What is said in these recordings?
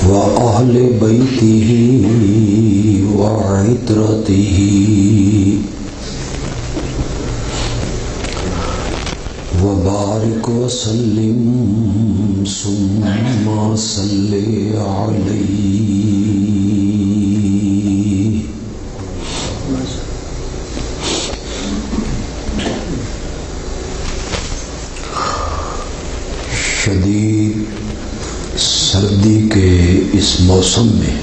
وأهل بيته وعترته وبارك وسلم ثم صل عليه. شدید سردی کے اس موسم میں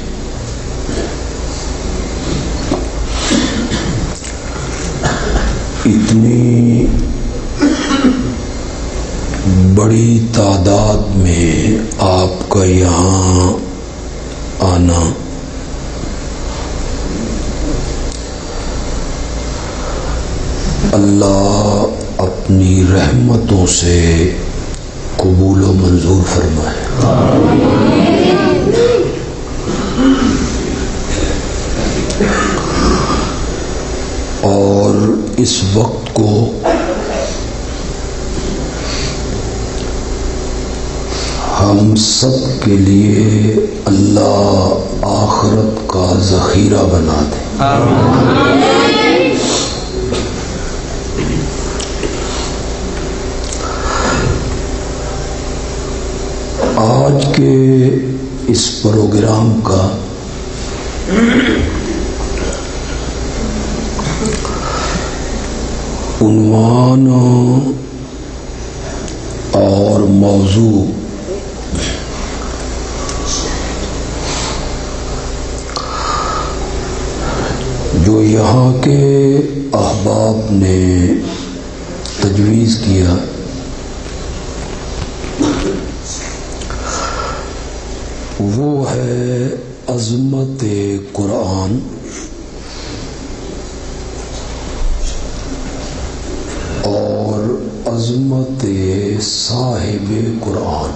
اتنی بڑی تعداد میں آپ کا یہاں آنا اللہ اپنی رحمتوں سے قبول و منظور فرمائے. اور اس وقت کو ہم سب کے لیے اللہ آخرت کا ذخیرہ بنا دے. آج کے اس پروگرام کا عنوان اور موضوع جو یہاں کے احباب نے تجویز کیا وہ ہے عظمت قرآن اور عظمت صاحب قرآن.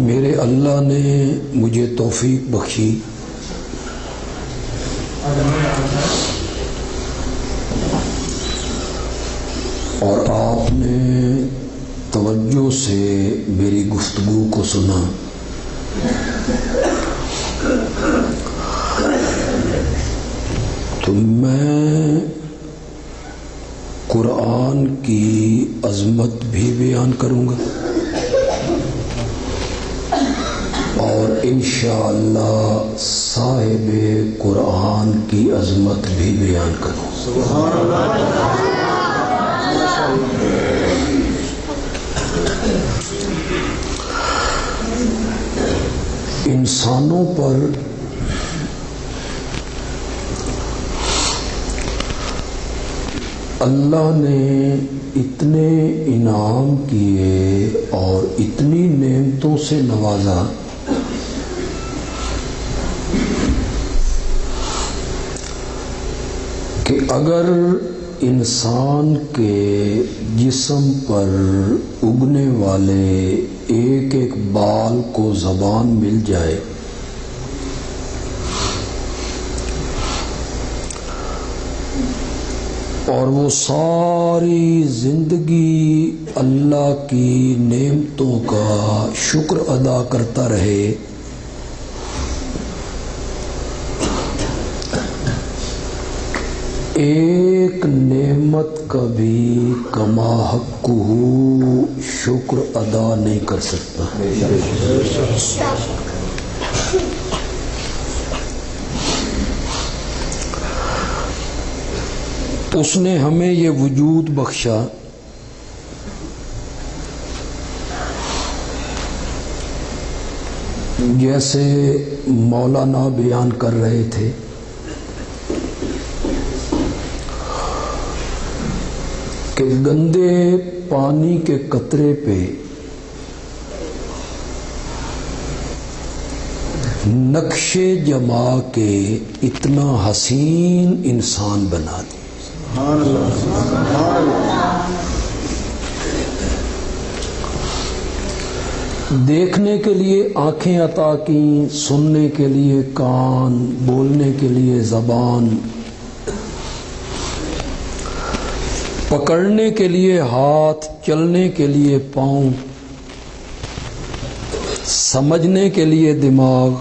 میرے اللہ نے مجھے توفیق بخشی اور آپ نے توجہ سے میری گفتگو کو سنا. تو میں قرآن کی عظمت بھی بیان کروں گا اور انشاءاللہ صاحب قرآن کی عظمت بھی بیان کروں. سبحان اللہ. انسانوں پر اللہ نے اتنے انعام کیے اور اتنی نعمتوں سے نوازا کہ اگر انسان کے جسم پر اگنے والے ایک ایک بال کو زبان مل جائے اور وہ ساری زندگی اللہ کی نعمتوں کا شکر ادا کرتا رہے ایک نعمت کا بھی کما حقہ شکر ادا نہیں کر سکتا. اس نے ہمیں یہ وجود بخشا جیسے مولانا بیان کر رہے تھے کہ گندے پانی کے قطرے پہ نقشے جما کے اتنا حسین انسان بنا دیا. دیکھنے کے لیے آنکھیں عطا کی، سننے کے لیے کان، بولنے کے لیے زبان، پکڑنے کے لیے ہاتھ، چلنے کے لیے پاؤں، سمجھنے کے لیے دماغ،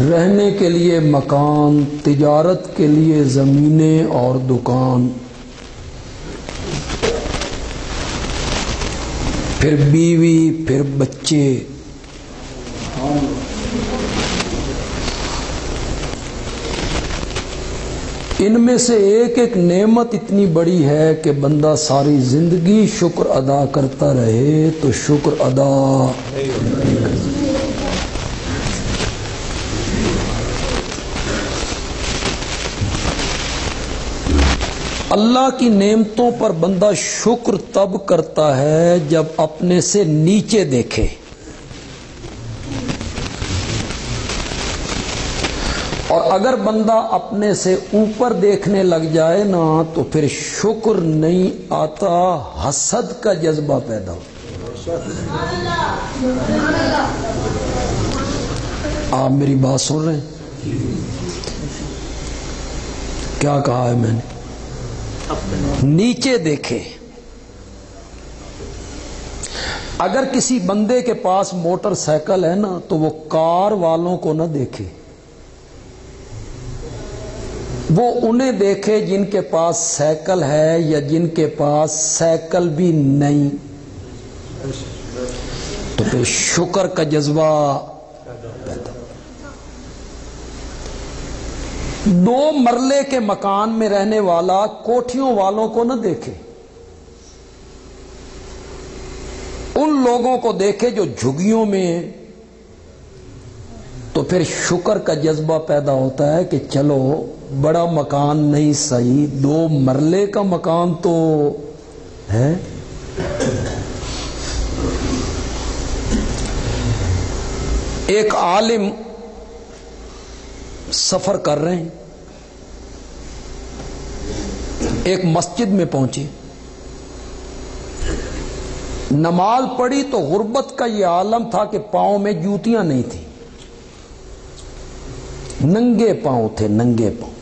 رہنے کے لیے مکان، تجارت کے لیے زمینیں اور دکان، پھر بیوی، پھر بچے۔ ان میں سے ایک ایک نعمت اتنی بڑی ہے کہ بندہ ساری زندگی شکر ادا کرتا رہے تو شکر ادا نہیں کر سکتا۔ اللہ کی نعمتوں پر بندہ شکر تب کرتا ہے جب اپنے سے نیچے دیکھے، اور اگر بندہ اپنے سے اوپر دیکھنے لگ جائے نا تو پھر شکر نہیں آتا، حسد کا جذبہ پیدا ہوتا۔ آپ میری بات سن رہے ہیں؟ کیا کہا ہے میں نے؟ نیچے دیکھے۔ اگر کسی بندے کے پاس موٹر سائیکل ہے نا تو وہ کار والوں کو نہ دیکھے، وہ انہیں دیکھے جن کے پاس سائیکل ہے یا جن کے پاس سائیکل بھی نہیں، تو پھر شکر کا جذبہ پیدا۔ دو مرلے کے مکان میں رہنے والا کوٹھیوں والوں کو نہ دیکھے، ان لوگوں کو دیکھے جو جھگیوں میں، تو پھر شکر کا جذبہ پیدا ہوتا ہے کہ چلو بڑا مکان نہیں صحیح، 2 مرلے کا مکان تو ہے۔ ایک عالم سفر کر رہے ہیں، ایک مسجد میں پہنچے، نماز پڑھی تو غربت کا یہ عالم تھا کہ پاؤں میں جوتیاں نہیں تھیں، ننگے پاؤں تھے، ننگے پاؤں۔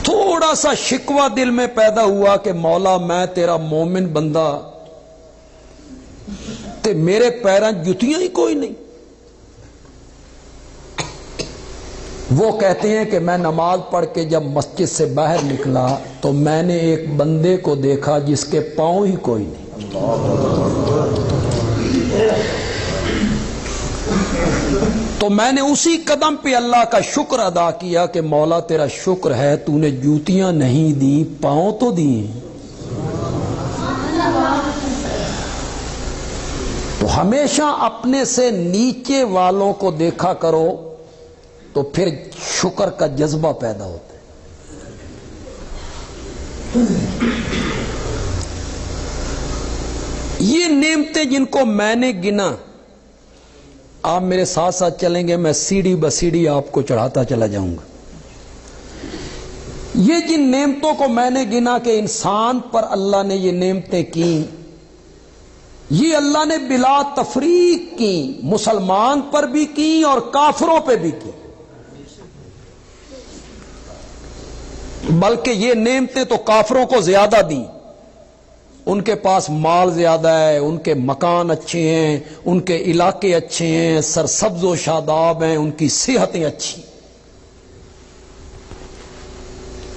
تھوڑا سا شکوہ دل میں پیدا ہوا کہ مولا میں تیرا مومن بندہ تے میرے پیراں جوتیاں ہی کوئی نہیں۔ وہ کہتے ہیں کہ میں نماز پڑھ کے جب مسجد سے باہر نکلا تو میں نے ایک بندے کو دیکھا جس کے پاؤں ہی کوئی نہیں۔ تو میں نے اسی قدم پہ اللہ کا شکر ادا کیا کہ مولا تیرا شکر ہے، تو نے جوتیاں نہیں دی، پاؤں تو دی۔ تو ہمیشہ اپنے سے نیچے والوں کو دیکھا کرو تو پھر شکر کا جذبہ پیدا ہوتا ہے۔ یہ نعمتیں جن کو میں نے گنا، آپ میرے ساتھ ساتھ چلیں گے، میں سیڑھی بسیڑھی آپ کو چڑھاتا چلا جاؤں گا۔ یہ جن نعمتوں کو میں نے گنا کہ انسان پر اللہ نے یہ نعمتیں کی، یہ اللہ نے بلا تفریق کی، مسلمان پر بھی کی اور کافروں پہ بھی کی۔ بلکہ یہ نعمتیں تو کافروں کو زیادہ دی، ان کے پاس مال زیادہ ہے، ان کے مکان اچھے ہیں، ان کے علاقے اچھے ہیں، سرسبز و شاداب ہیں، ان کی صحتیں اچھی۔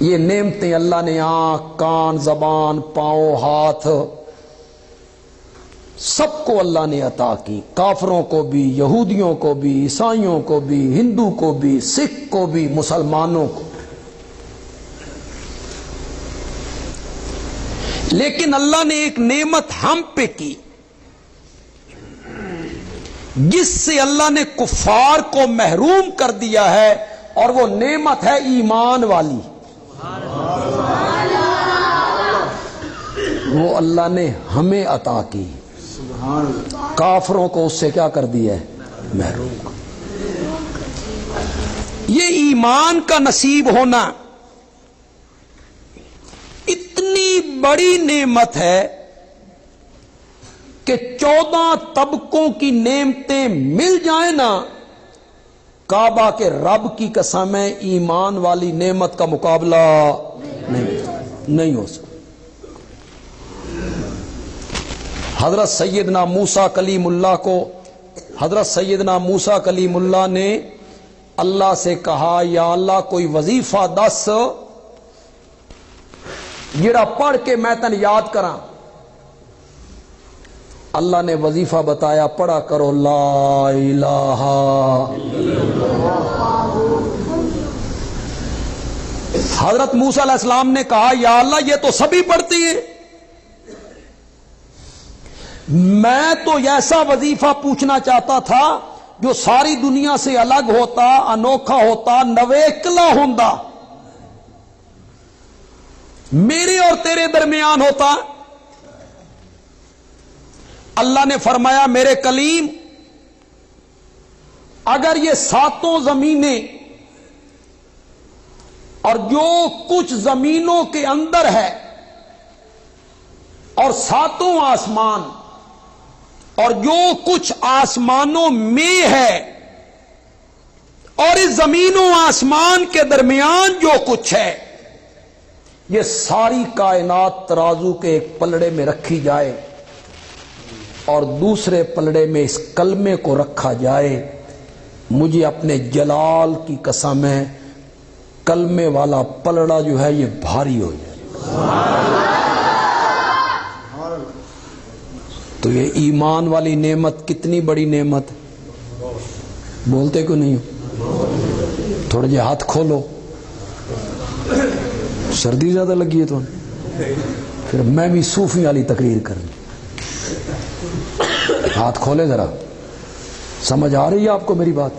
یہ نعمتیں اللہ نے آنکھ، کان، زبان، پاؤں، ہاتھ، سب کو اللہ نے عطا کی، کافروں کو بھی، یہودیوں کو بھی، عیسائیوں کو بھی، ہندو کو بھی، سکھ کو بھی، مسلمانوں کو۔ لیکن اللہ نے ایک نعمت ہم پہ کی جس سے اللہ نے کفار کو محروم کر دیا ہے، اور وہ نعمت ہے ایمان والی۔ وہ اللہ نے ہمیں عطا کی، کافروں کو اس سے کیا کر دیا ہے؟ محروم۔ یہ ایمان کا نصیب ہونا اتنی اتنی بڑی نعمت ہے کہ 14 طبقوں کی نعمتیں مل جائیں نا، کعبہ کے رب کی قسم ہے ایمان والی نعمت کا مقابلہ نہیں ہو سکتا۔ حضرت سیدنا موسیٰ کلیم اللہ کو، حضرت سیدنا موسیٰ کلیم اللہ نے اللہ سے کہا یا اللہ کوئی وظیفہ دس جڑا پڑھ کے میں تن یاد کراں۔ اللہ نے وظیفہ بتایا، پڑھا کرو لا الہ۔ حضرت موسیٰ علیہ السلام نے کہا یا اللہ یہ تو سبھی پڑھتی ہیں، میں تو ایسا وظیفہ پوچھنا چاہتا تھا جو ساری دنیا سے الگ ہوتا، انوکھا ہوتا، نویکلا ہوندا، میرے اور تیرے درمیان ہوتا۔ اللہ نے فرمایا میرے کلیم اگر یہ 7 زمینیں اور جو کچھ زمینوں کے اندر ہے اور 7 آسمان اور جو کچھ آسمانوں میں ہے اور اس زمین و آسمان کے درمیان جو کچھ ہے، یہ ساری کائنات ترازو کے ایک پلڑے میں رکھی جائے اور دوسرے پلڑے میں اس کلمے کو رکھا جائے، مجھے اپنے جلال کی قسم ہے کلمے والا پلڑا جو ہے یہ بھاری ہو جائے۔ تو یہ ایمان والی نعمت کتنی بڑی نعمت، بولتے کیوں نہیں ہو؟ تھوڑے جے ہاتھ کھولو، سردی زیادہ لگی ہے تو پھر میں بھی صوفی والی تقریر کروں۔ ہاتھ کھولے ذرا، سمجھ آ رہی ہے آپ کو میری بات؟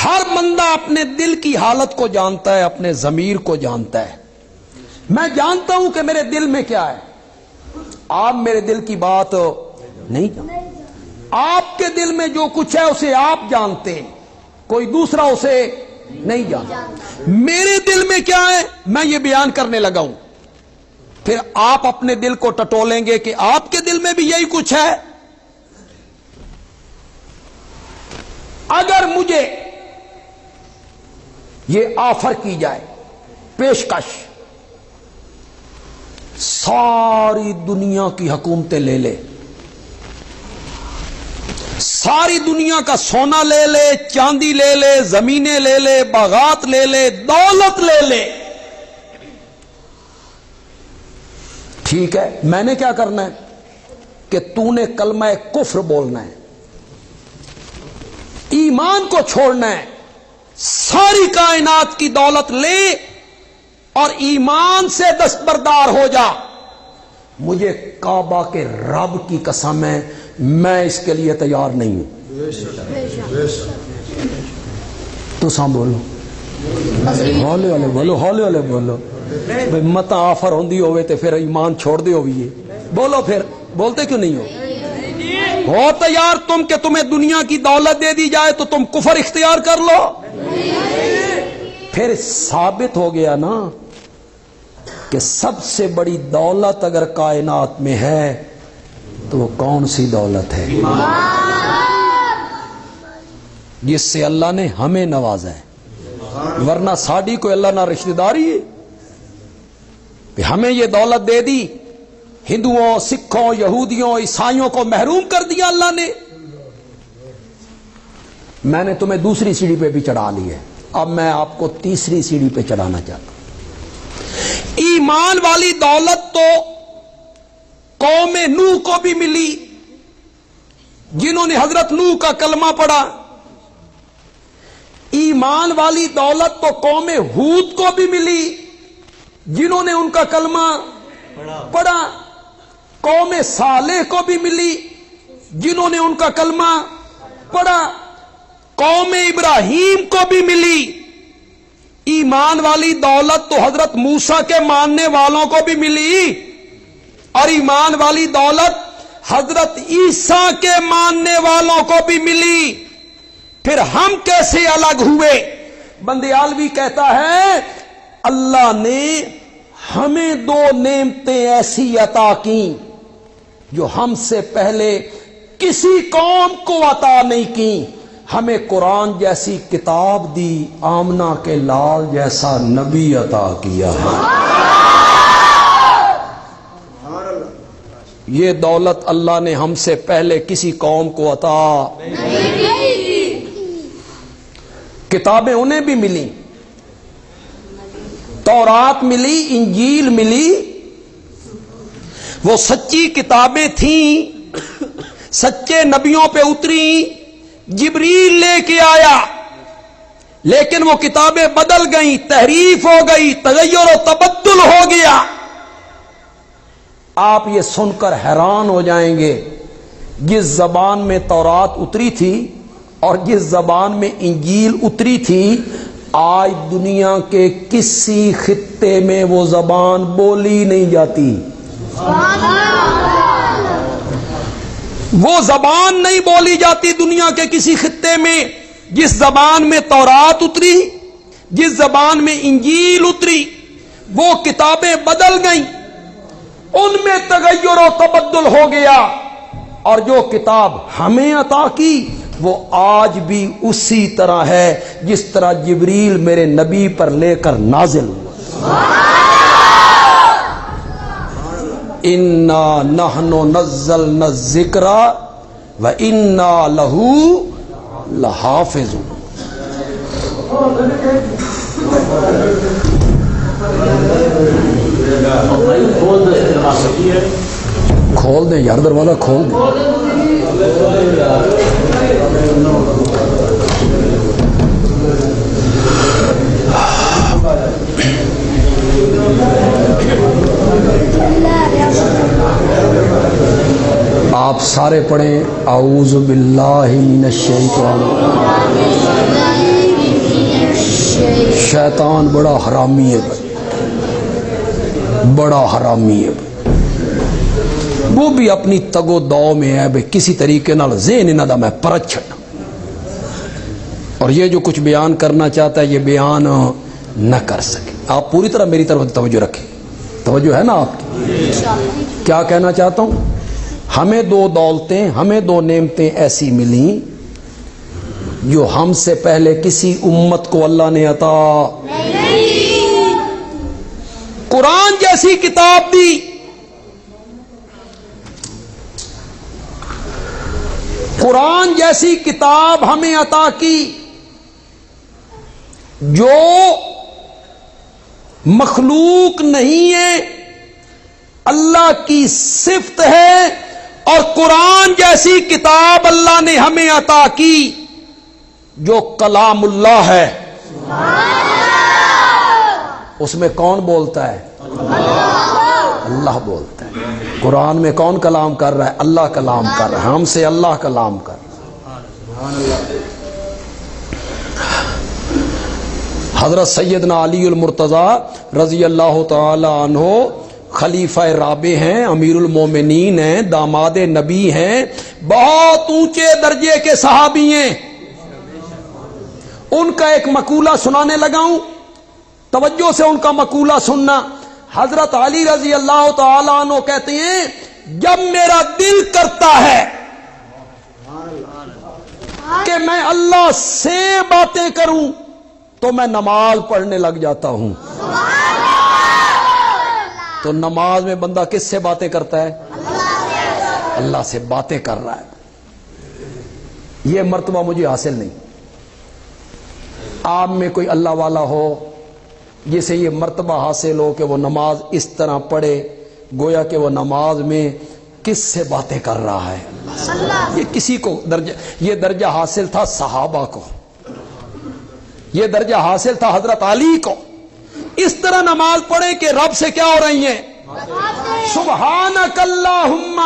ہر بندہ اپنے دل کی حالت کو جانتا ہے، اپنے ضمیر کو جانتا ہے۔ میں جانتا ہوں کہ میرے دل میں کیا ہے، آپ میرے دل کی بات نہیں جانتے۔ آپ کے دل میں جو کچھ ہے اسے آپ جانتے ہیں، کوئی دوسرا اسے نہیں جانتا۔ میرے دل میں کیا ہے میں یہ بیان کرنے لگا ہوں، پھر آپ اپنے دل کو ٹٹولیں گے کہ آپ کے دل میں بھی یہی کچھ ہے۔ اگر مجھے یہ آفر کی جائے، پیشکش، ساری دنیا کی حکومتیں لے لے، ساری دنیا کا سونا لے لے، چاندی لے لے، زمینیں لے لے، باغات لے لے، دولت لے لے، ٹھیک ہے، میں نے کیا کرنا ہے کہ تو نے کلمہ کفر بولنا ہے، ایمان کو چھوڑنا ہے، ساری کائنات کی دولت لے اور ایمان سے دستبردار ہو جا۔ مجھے کعبہ کے رب کی قسم ہے میں اس کے لیے تیار نہیں ہوں۔ تو سام بولو، ہولے ہولے بولو، ہولے ہولے بولو، بھئی متا آفر ہوندی ہوئے تے پھر ایمان چھوڑ دے ہوئی، بولو، پھر بولتے کیوں نہیں ہو تیار تم کہ تمہیں دنیا کی دولت دے دی جائے تو تم کفر اختیار کر لو؟ پھر ثابت ہو گیا نا کہ سب سے بڑی دولت اگر کائنات میں ہے تو وہ کون سی دولت ہے؟ جس سے اللہ نے ہمیں نوازا ہے، ورنہ ساڑی کو اللہ نہ رشتہ داری ہے کہ ہمیں یہ دولت دے دی، ہندوؤں، سکھوں، یہودیوں، عیسائیوں کو محروم کر دیا اللہ نے۔ میں نے تمہیں دوسری سیڑھی پہ بھی چڑھا لی ہے، اب میں آپ کو تیسری سیڑھی پہ چڑھانا چاہتا ہوں۔ ایمان والی دولت تو قوم نوح کو بھی ملی جنہوں نے حضرت نوح کا کلمہ پڑھا، ایمان والی دولت تو قوم ہود کو بھی ملی جنہوں نے ان کا کلمہ پڑھا، قوم صالح کو بھی ملی جنہوں نے ان کا کلمہ پڑھا، قوم ابراہیم کو بھی ملی۔ ایمان والی دولت تو حضرت موسیٰ کے ماننے والوں کو بھی ملی اور ایمان والی دولت حضرت عیسیٰ کے ماننے والوں کو بھی ملی۔ پھر ہم کیسے الگ ہوئے؟ بندیالوی کہتا ہے اللہ نے ہمیں دو نعمتیں ایسی عطا کی جو ہم سے پہلے کسی قوم کو عطا نہیں کی. ہمیں قرآن جیسی کتاب دی، آمنہ کے لال جیسا نبی عطا کیا ہے. یہ دولت اللہ نے ہم سے پہلے کسی قوم کو عطا نہیں. کتابیں انہیں بھی ملی، تورات ملی، انجیل ملی، وہ سچی کتابیں تھیں، سچے نبیوں پہ اتری، جبریل لے کے آیا، لیکن وہ کتابیں بدل گئیں، تحریف ہو گئی، تغیر و تبدل ہو گیا. آپ یہ سن کر حیران ہو جائیں گے، جس زبان میں تورات اتری تھی اور جس زبان میں انجیل اتری تھی، آج دنیا کے کسی خطے میں وہ زبان بولی نہیں جاتی. وہ زبان نہیں بولی جاتی دنیا کے کسی خطے میں. جس زبان میں تورات اتری، جس زبان میں انجیل اتری، وہ کتابیں بدل گئیں، ان میں تغیر و تبدل ہو گیا، اور جو کتاب ہمیں عطا کی وہ آج بھی اسی طرح ہے جس طرح جبریل میرے نبی پر لے کر نازل ہوا. انا نحن نزلنا الذکر وانا لہ لحافظون. کھول دیں یار دروازہ، کھول دیں. آپ سارے پڑھیں اعوذ باللہ من الشیطان. شیطان بڑا حرامی ہے، بڑا حرامی ہے. وہ بھی اپنی تگو دو میں ہے بھئی کسی طریقے نال ذہن انہاں دا میں پرچ چھڈا، اور یہ جو کچھ بیان کرنا چاہتا ہے یہ بیان نہ کر سکے. آپ پوری طرح میری طرف توجہ رکھیں، توجہ ہے نا آپ کی؟ کیا کہنا چاہتا ہوں؟ ہمیں دو دولتیں، ہمیں دو نعمتیں ایسی ملیں جو ہم سے پہلے کسی امت کو اللہ نے عطا نہیں. قرآن جیسی کتاب دی، قرآن جیسی کتاب ہمیں عطا کی جو مخلوق نہیں ہے، اللہ کی صفت ہے. اور قرآن جیسی کتاب اللہ نے ہمیں عطا کی جو کلام اللہ ہے. اس میں کون بولتا ہے؟ اللہ بولتا ہے. قرآن میں کون کلام کر رہا ہے؟ اللہ کلام کر رہا ہے. ہم سے اللہ کلام کر رہا ہے. حضرت سیدنا علی المرتضی رضی اللہ تعالی عنہ خلیفہ رابع ہیں، امیر المومنین ہیں، داماد نبی ہیں، بہت اونچے درجے کے صحابی ہیں. ان کا ایک مقولہ سنانے لگا ہوں، توجہ سے ان کا مقولہ سننا. حضرت علی رضی اللہ تعالی عنہ کہتے ہیں جب میرا دل کرتا ہے کہ میں اللہ سے باتیں کروں تو میں نماز پڑھنے لگ جاتا ہوں. تو نماز میں بندہ کس سے باتیں کرتا ہے؟ اللہ سے باتیں کر رہا ہے. یہ مرتبہ مجھے حاصل نہیں. آپ میں کوئی اللہ والا ہو جسے یہ مرتبہ حاصل ہو کہ وہ نماز اس طرح پڑھے گویا کہ وہ نماز میں کس سے باتیں کر رہا ہے؟ اللہ. یہ کسی کو یہ درجہ حاصل تھا صحابہ کو، یہ درجہ حاصل تھا حضرت علی کو. اس طرح نماز پڑھیں کہ رب سے کیا ہو رہی ہیں؟ سبحانک اللہم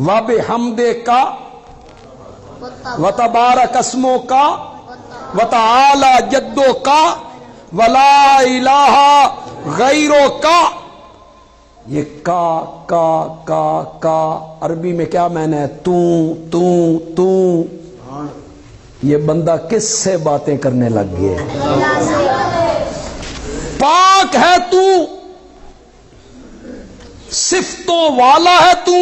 وبحمدک وتبارک اسمک وتعالی جدک ولا الہ غیرک. یہ کا عربی میں کیا معنی ہے؟ تو یہ بندہ کس سے باتیں کرنے لگ گیا؟ پاک ہے تو، صفتوں والا ہے تو،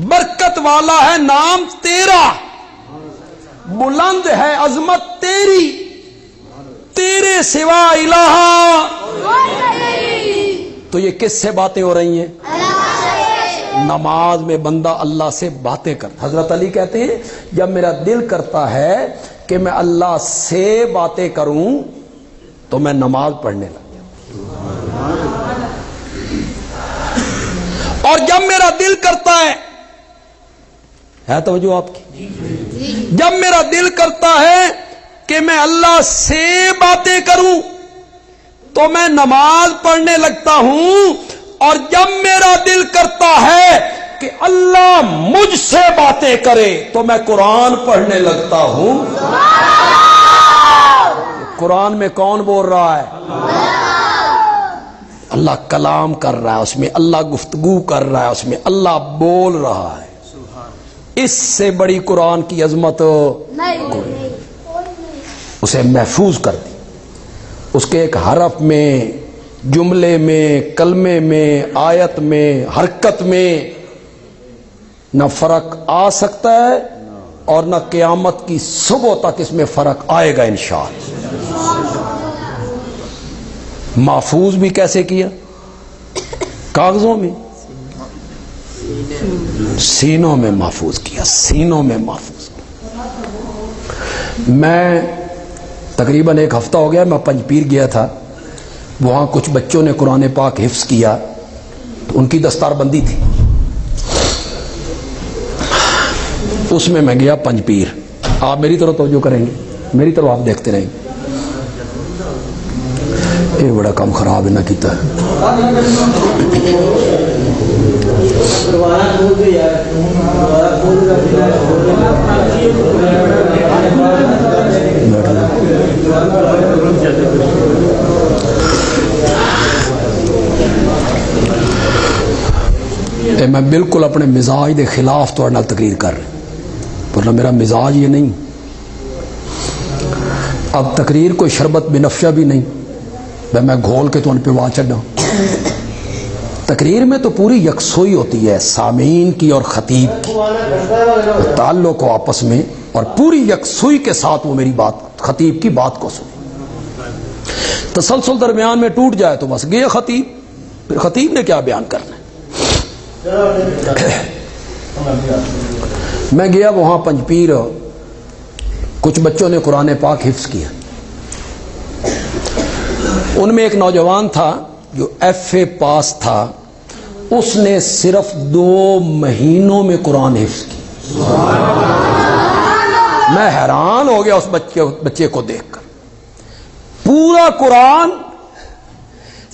برکت والا ہے نام تیرا، بلند ہے عظمت تیری، تیرے سوا الہ۔ تو یہ کس سے باتیں ہو رہی ہیں؟ نماز میں بندہ اللہ سے باتیں کرتا۔ حضرت علی کہتے ہیں جب میرا دل کرتا ہے کہ میں اللہ سے باتیں کروں تو میں نماز پڑھنے لگ جاؤں، اور جب میرا دل کرتا ہے توجہ آپ کی، جب میرا دل کرتا ہے کہ میں اللہ سے باتیں کروں تو میں نماز پڑھنے لگتا ہوں، اور جب میرا دل کرتا ہے کہ اللہ مجھ سے باتیں کرے تو میں قرآن پڑھنے لگتا ہوں۔ قرآن میں کون بول رہا ہے؟ اللہ کلام کر رہا ہے، اس میں اللہ گفتگو کر رہا ہے، اس میں اللہ بول رہا ہے۔ اس سے بڑی قرآن کی عظمت کوئی، اسے محفوظ کر دی، اس کے ایک حرف میں، جملے میں، کلمے میں، آیت میں، حرکت میں نہ فرق آ سکتا ہے، اور نہ قیامت کی صبح تک اس میں فرق آئے گا انشاءاللہ۔ محفوظ بھی کیسے کیا؟ کاغذوں میں، سینوں میں محفوظ کیا، سینوں میں محفوظ کیا۔ میں تقریباً ایک ہفتہ ہو گیا، میں پنجپیر گیا تھا، وہاں کچھ بچوں نے قرآن پاک حفظ کیا، تو ان کی دستار بندی تھی، اس میں گیا پنجپیر۔ آپ میری طرف توجہ کریں گے، میری طرف آپ دیکھتے رہیں گے۔ یہ بڑا کام خراب ہے نہ کیتا ہے۔ میں بالکل اپنے مزاج دے خلاف تو نال تقریر کر رہا ہوں، ورنہ میرا مزاج یہ نہیں۔ اب تقریر کوئی شربت بنفشہ بھی نہیں میں گھول کے تو ان پہ وا چڑھا۔ تقریر میں تو پوری یکسوئی ہوتی ہے سامعین کی اور خطیب کی، تعلق ہو آپس میں، اور پوری یکسوئی کے ساتھ وہ میری بات، خطیب کی بات کو سنے۔ تسلسل درمیان میں ٹوٹ جائے تو بس گیا خطیب، پھر خطیب نے کیا بیان کرنا ہے۔ میں گیا وہاں پنجپیر، کچھ بچوں نے قرآن پاک حفظ کیا، ان میں ایک نوجوان تھا جو FA پاس تھا، اس نے صرف 2 مہینوں میں قرآن حفظ کی۔ میں حیران ہو گیا اس بچے کو دیکھ کر، پورا قرآن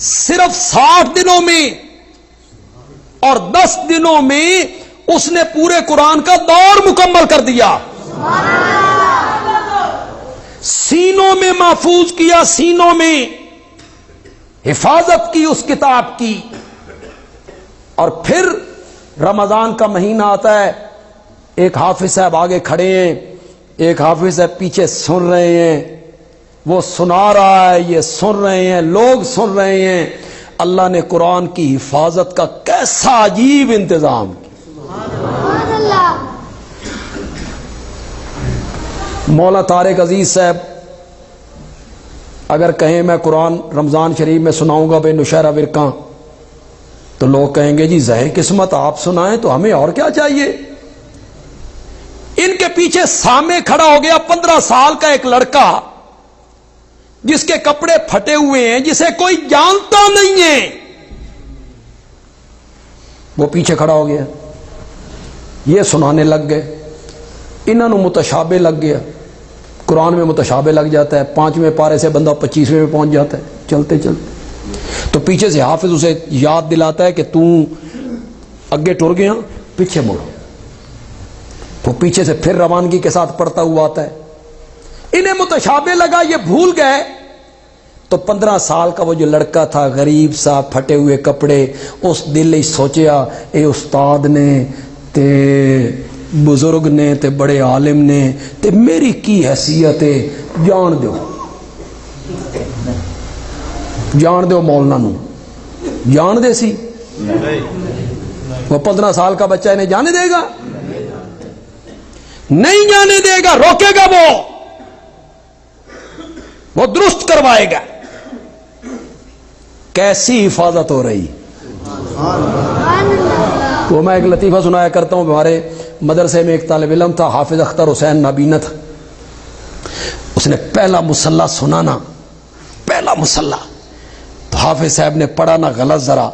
صرف 60 دنوں میں اور 10 دنوں میں اس نے پورے قرآن کا دور مکمل کر دیا۔ سینوں میں محفوظ کیا، سینوں میں حفاظت کی اس کتاب کی۔ اور پھر رمضان کا مہینہ آتا ہے، ایک حافظ صاحب آگے کھڑے ہیں، ایک حافظ صاحب پیچھے سن رہے ہیں، وہ سنا رہا ہے، یہ سن رہے ہیں، لوگ سن رہے ہیں۔ اللہ نے قرآن کی حفاظت کا کیسا عجیب انتظام کیا۔ مولا طارق عزیز صاحب اگر کہیں میں قرآن رمضان شریف میں سناؤں گا بے نشہرہ ورقہ، تو لوگ کہیں گے جی ظاہر قسمت آپ سنائیں تو ہمیں اور کیا چاہیے۔ ان کے پیچھے سامنے کھڑا ہو گیا 15 سال کا ایک لڑکا جس کے کپڑے پھٹے ہوئے ہیں، جسے کوئی جانتا نہیں ہے، وہ پیچھے کھڑا ہو گیا، یہ سنانے لگ گئے، انہوں نے متشابہ لگ گیا۔ قرآن میں متشابہ لگ جاتا ہے، 5ویں پارے سے بندہ 25ویں میں پہنچ جاتا ہے چلتے چلتے، تو پیچھے سے حافظ اسے یاد دلاتا ہے کہ تو اگے ٹر گیا، پیچھے مڑو۔ وہ پیچھے سے پھر روانگی کے ساتھ پڑھتا ہوا آتا ہے۔ انہیں متشابہ لگا، یہ بھول گئے، تو 15 سال کا وہ جو لڑکا تھا، غریب سا، پھٹے ہوئے کپڑے، اس دل ہی سوچیا اے استاد نے تے بزرگ نے تے بڑے عالم نے تے میری کی حیثیت ہے، جان دیو مولانا نو جان دے سی؟ وہ 15 سال کا بچہ انہیں جانے دے گا؟ نہیں جانے دے گا، روکے گا، وہ درست کروائے گا۔ کیسی حفاظت ہو رہی؟ وہ میں ایک لطیفہ سنایا کرتا ہوں، ہمارے مدرسے میں ایک طالب علم تھا، حافظ اختر حسین نابینا تھا، اس نے پہلا مصلح سنانا، پہلا مصلح تو حافظ صاحب نے پڑھا نا غلط ذرا،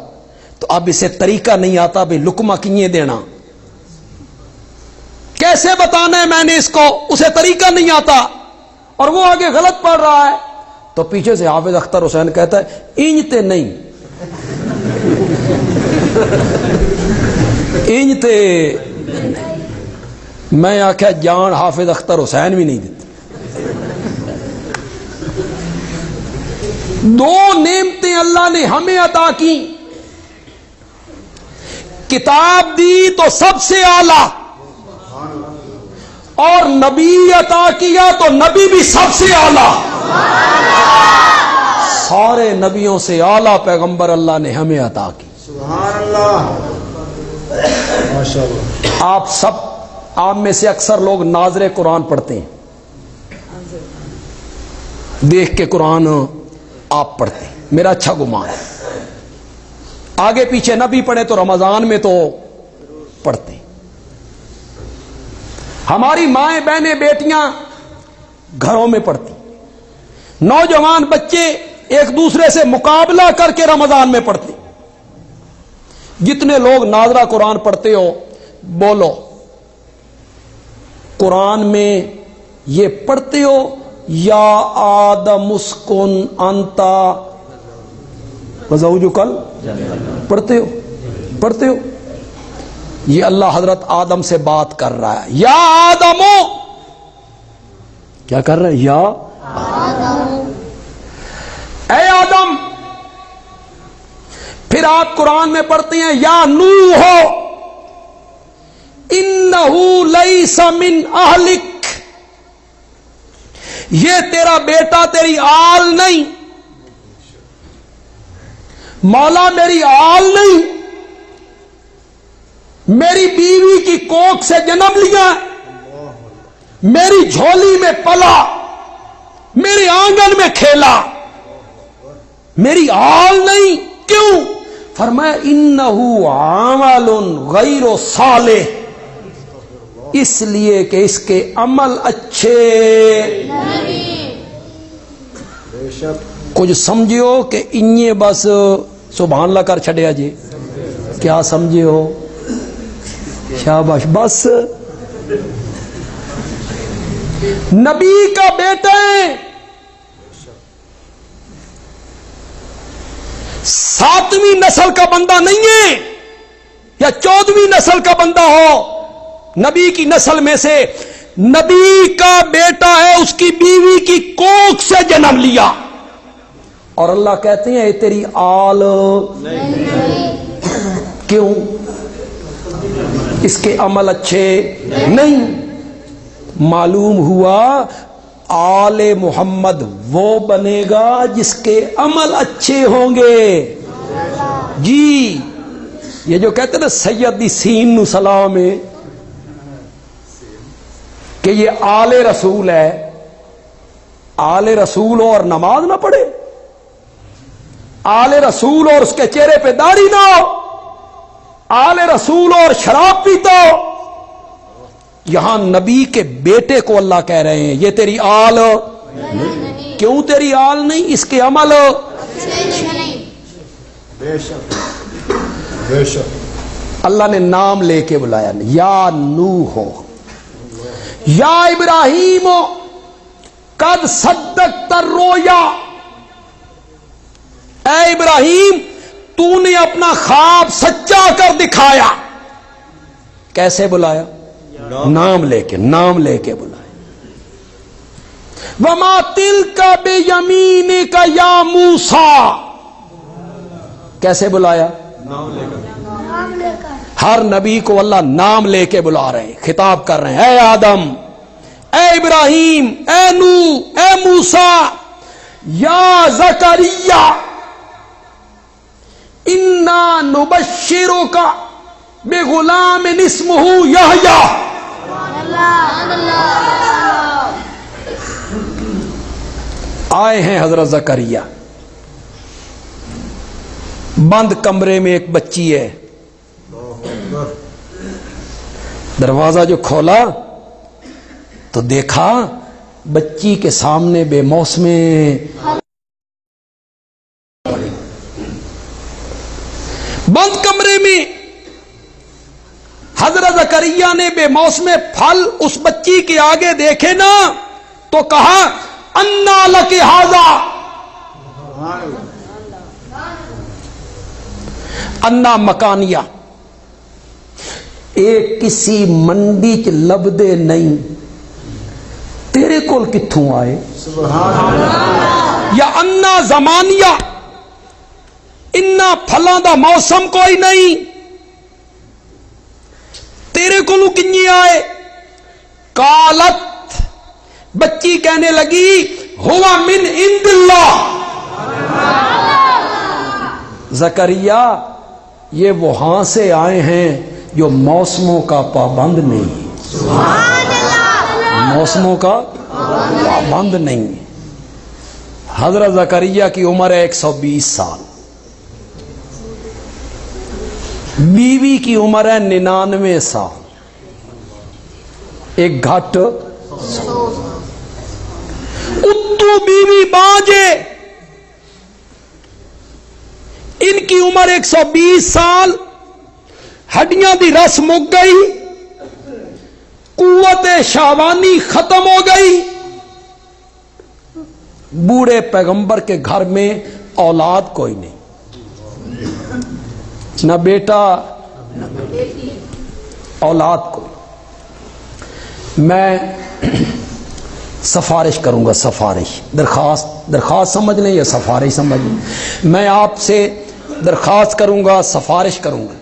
تو اب اسے طریقہ نہیں آتا بھئی لقمہ کیے دینا، کیسے بتانا ہے میں نے اس کو، اسے طریقہ نہیں آتا اور وہ آگے غلط پڑھ رہا ہے، تو پیچھے سے حافظ اختر حسین کہتا ہے انجتے نہیں، انجتے۔ میں آخیا جان حافظ اختر حسین بھی نہیں دیتے۔ دو نعمتیں اللہ نے ہمیں عطا کی، کتاب دی تو سب سے اعلیٰ، اور نبی عطا کیا تو نبی بھی سب سے اعلیٰ، سارے نبیوں سے اعلیٰ پیغمبر اللہ نے ہمیں عطا کی۔ سبحان اللہ، ماشاء اللہ۔ آپ میں سے اکثر لوگ ناظر قرآن پڑھتے ہیں، دیکھ کے قرآن آپ پڑھتے ہیں، میرا اچھا گمان ہے، آگے پیچھے نہ بھی پڑھے تو رمضان میں تو پڑھتے ہیں۔ ہماری مائیں بہنیں بیٹیاں گھروں میں پڑھتی، نوجوان بچے ایک دوسرے سے مقابلہ کر کے رمضان میں پڑھتے۔ جتنے لوگ ناظرہ قرآن پڑھتے ہو بولو، قرآن میں یہ پڑھتے ہو یا آدم اسکن انتا وزوجکل، پڑھتے ہو؟ یہ اللہ حضرت آدم سے بات کر رہا ہے، یا آدمو، کیا کر رہا ہے؟ یا آدم، اے آدم۔ پھر آپ قرآن میں پڑھتے ہیں یا نوح انہو لیس من اہلک، یہ تیرا بیٹا تیری آل نہیں، مولا میری آل نہیں، میری بیوی کی کوکھ سے جنم لیا، میری جھولی میں پلا، میرے آنگن میں کھیلا، میری آل نہیں۔ کیوں؟ فرمایا انہو عمل غیر صالح، اس لیے کہ اس کے عمل اچھے کچھ سمجھو کہ انہیں بس سبحان اللہ کر چھڑیا جی، کیا سمجھے ہو؟ شاباش، بس نبی کا بیٹا ہے، 7ویں نسل کا بندہ نہیں ہے یا 14ویں نسل کا بندہ ہو، نبی کی نسل میں سے نبی کا بیٹا ہے، اس کی بیوی کی کوکھ سے جنم لیا، اور اللہ کہتے ہیں یہ تیری آل نہیں۔ کیوں؟ اس کے عمل اچھے نہیں۔ معلوم ہوا آل محمد وہ بنے گا جس کے عمل اچھے ہوں گے۔ جی یہ جو کہتے ہیں نا سیدی سین نو سلام ہے کہ یہ آل رسول ہے، آل رسول اور نماز نہ پڑھے، آل رسول اور اس کے چہرے پہ داڑھی نہ ہو، آل رسول اور شراب پیتا ہو۔ یہاں نبی کے بیٹے کو اللہ کہہ رہے ہیں یہ تیری آل نہیں۔ کیوں تیری آل نہیں؟ اس کے عمل بے شک بے شک۔ اللہ نے نام لے کے بلایا، یا نوح یا ابراہیم قد صدقت الرؤیا، اے ابراہیم تو نے اپنا خواب سچا کر دکھایا۔ کیسے بلایا؟ نام لے کے بلایا۔ وما تلک بیمینک یا موسیٰ، کیسے بلایا؟ ہر نبی کو اللہ نام لے کے بلا رہے ہیں، خطاب کر رہے ہیں، اے آدم، اے ابراہیم، اے نوح، اے موسیٰ، یا زکریا انا نبشرک بغلام اسمہ یحییٰ۔ آئے ہیں حضرت زکریا، بند کمرے میں ایک بچی ہے، دروازہ جو کھولا تو دیکھا بچی کے سامنے بے موسمے بند کمرے میں حضرت زکریا نے بے موسمے پھل اس بچی کے آگے دیکھے نا تو کہا انا لک ھذا، انا مکانیہ، ایک کسی منڈی چ لبدے نہیں، تیرے کول کتھوں آئے؟ یا انا زمانیہ، انا پھلاں دا موسم کوئی نہیں، تیرے کولوں کنجی آئے؟ قالت، بچی کہنے لگی ہوا من عند اللہ، زکریا یہ وہاں سے آئے ہیں جو موسموں کا پابند نہیں، موسموں کا پابند نہیں۔ حضرت زکریا کی عمر ہے 120 سال، بیوی کی عمر ہے 99 سال، ایک گھٹ اتو بیوی بانجے، ان کی عمر 120 سال، ہڈیاں دی رس مک گئی، قوت شاوانی ختم ہو گئی، بوڑھے پیغمبر کے گھر میں اولاد کوئی نہیں، نہ بیٹا نہ بیٹی، اولاد کوئی۔ میں سفارش کروں گا، سفارش، درخواست سمجھ لیں یا سفارش سمجھ لیں، میں آپ سے درخواست کروں گا، سفارش کروں گا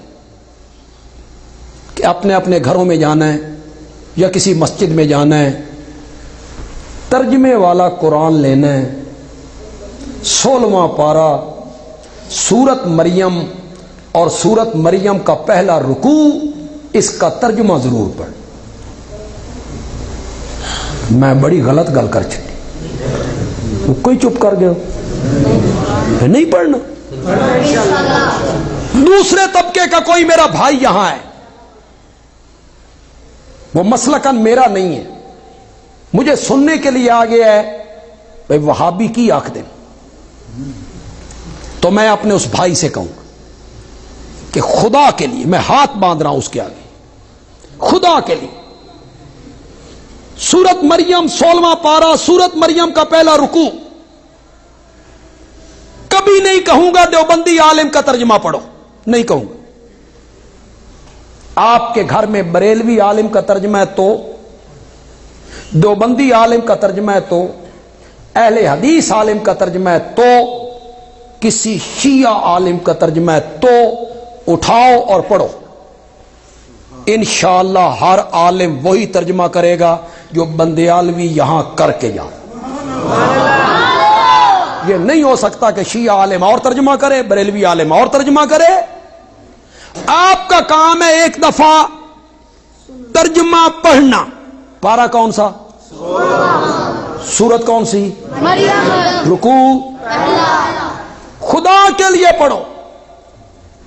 کہ اپنے اپنے گھروں میں جانا ہے یا کسی مسجد میں جانا ہے، ترجمے والا قرآن لینا ہے، 16واں پارہ سورت مریم اور سورت مریم کا پہلا رکوع، اس کا ترجمہ ضرور پڑھ۔ میں بڑی غلط گل کر چکی، کوئی چپ کر گیا، نہیں پڑھنا۔ دوسرے طبقے کا کوئی میرا بھائی یہاں ہے، وہ مسلکن میرا نہیں ہے، مجھے سننے کے لیے آ گیا ہے بھائی وہابی کی آنکھ دیں، تو میں اپنے اس بھائی سے کہوں گا کہ خدا کے لیے میں ہاتھ باندھ رہا ہوں اس کے آگے، خدا کے لیے سورت مریم 16واں پارہ سورت مریم کا پہلا رکوع، کبھی نہیں کہوں گا دیوبندی عالم کا ترجمہ پڑھو، نہیں کہوں گا۔ آپ کے گھر میں بریلوی عالم کا ترجمہ ہے تو، دیوبندی عالم کا ترجمہ ہے تو، اہل حدیث عالم کا ترجمہ ہے تو، کسی شیعہ عالم کا ترجمہ ہے تو اٹھاؤ اور پڑھو، انشاءاللہ ہر عالم وہی ترجمہ کرے گا جو بندیالوی یہاں کر کے جا۔ یہ نہیں ہو سکتا کہ شیعہ عالم اور ترجمہ کرے، بریلوی عالم اور ترجمہ کرے۔ آپ کا کام ہے ایک دفعہ ترجمہ پڑھنا۔ پارہ کون سا؟ سورت کون سی؟ رکوع۔ خدا کے لیے پڑھو،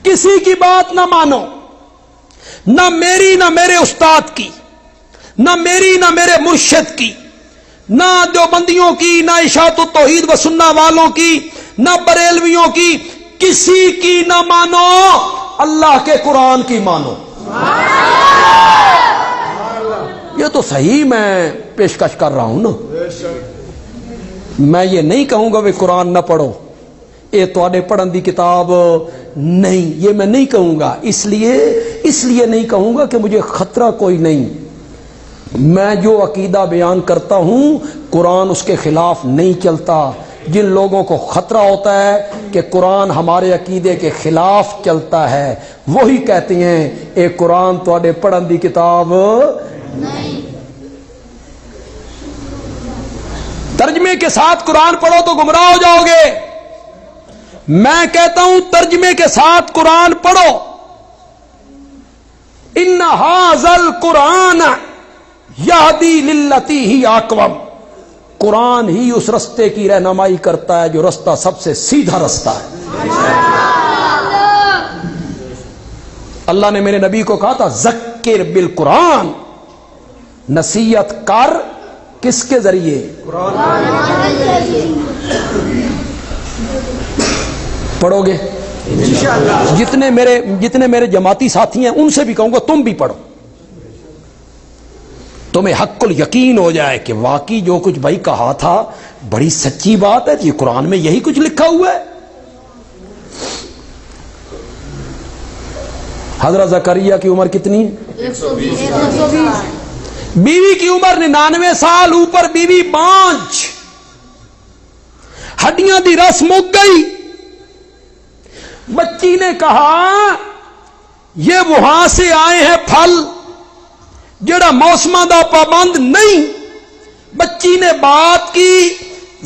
کسی کی بات نہ مانو، نہ میری نہ میرے استاد کی، نہ میری نہ میرے مرشد کی، نہ دیوبندیوں کی، نہ اشاعت التوحید و سنہ والوں کی، نہ بریلویوں کی، کسی کی نہ مانو، اللہ کے قرآن کی مانو۔ یہ تو صحیح میں پیشکش کر رہا ہوں نا، میں یہ نہیں کہوں گا کہ قرآن نہ پڑھو، یہ تواڈے پڑھن دی کتاب نہیں، یہ میں نہیں کہوں گا، اس لیے نہیں کہوں گا کہ مجھے خطرہ کوئی نہیں، میں جو عقیدہ بیان کرتا ہوں قرآن اس کے خلاف نہیں چلتا، جن لوگوں کو خطرہ ہوتا ہے کہ قرآن ہمارے عقیدے کے خلاف چلتا ہے وہی کہتے ہیں اے قرآن تواڈے پڑھن دی کتاب نہیں۔ ترجمے کے ساتھ قرآن پڑھو تو گمراہ ہو جاؤ گے، میں کہتا ہوں ترجمے کے ساتھ قرآن پڑھو۔ ان ھذا القرآن یہدی للتی ہی اقوم، قرآن ہی اس رستے کی رہنمائی کرتا ہے جو رستہ سب سے سیدھا رستہ ہے۔ اللہ نے میرے نبی کو کہا تھا ذکر بالقرآن، نصیحت کر کس کے ذریعے؟ پڑھو گے جتنے میرے جماعتی ساتھی ہیں ان سے بھی کہوں گا تم بھی پڑھو، تمہیں حق الیقین ہو جائے کہ واقعی جو کچھ بھائی کہا تھا بڑی سچی بات ہے، یہ قرآن میں یہی کچھ لکھا ہوا ہے۔ حضرت زکریا کی عمر کتنی ہے؟ 120۔ بیوی کی عمر 99 سال، اوپر بیوی بانج، ہڈیاں دی رس مک گئی۔ بچی نے کہا یہ وہاں سے آئے ہیں پھل جڑا موسماں دا پابند نہیں۔ بچی نے بات کی،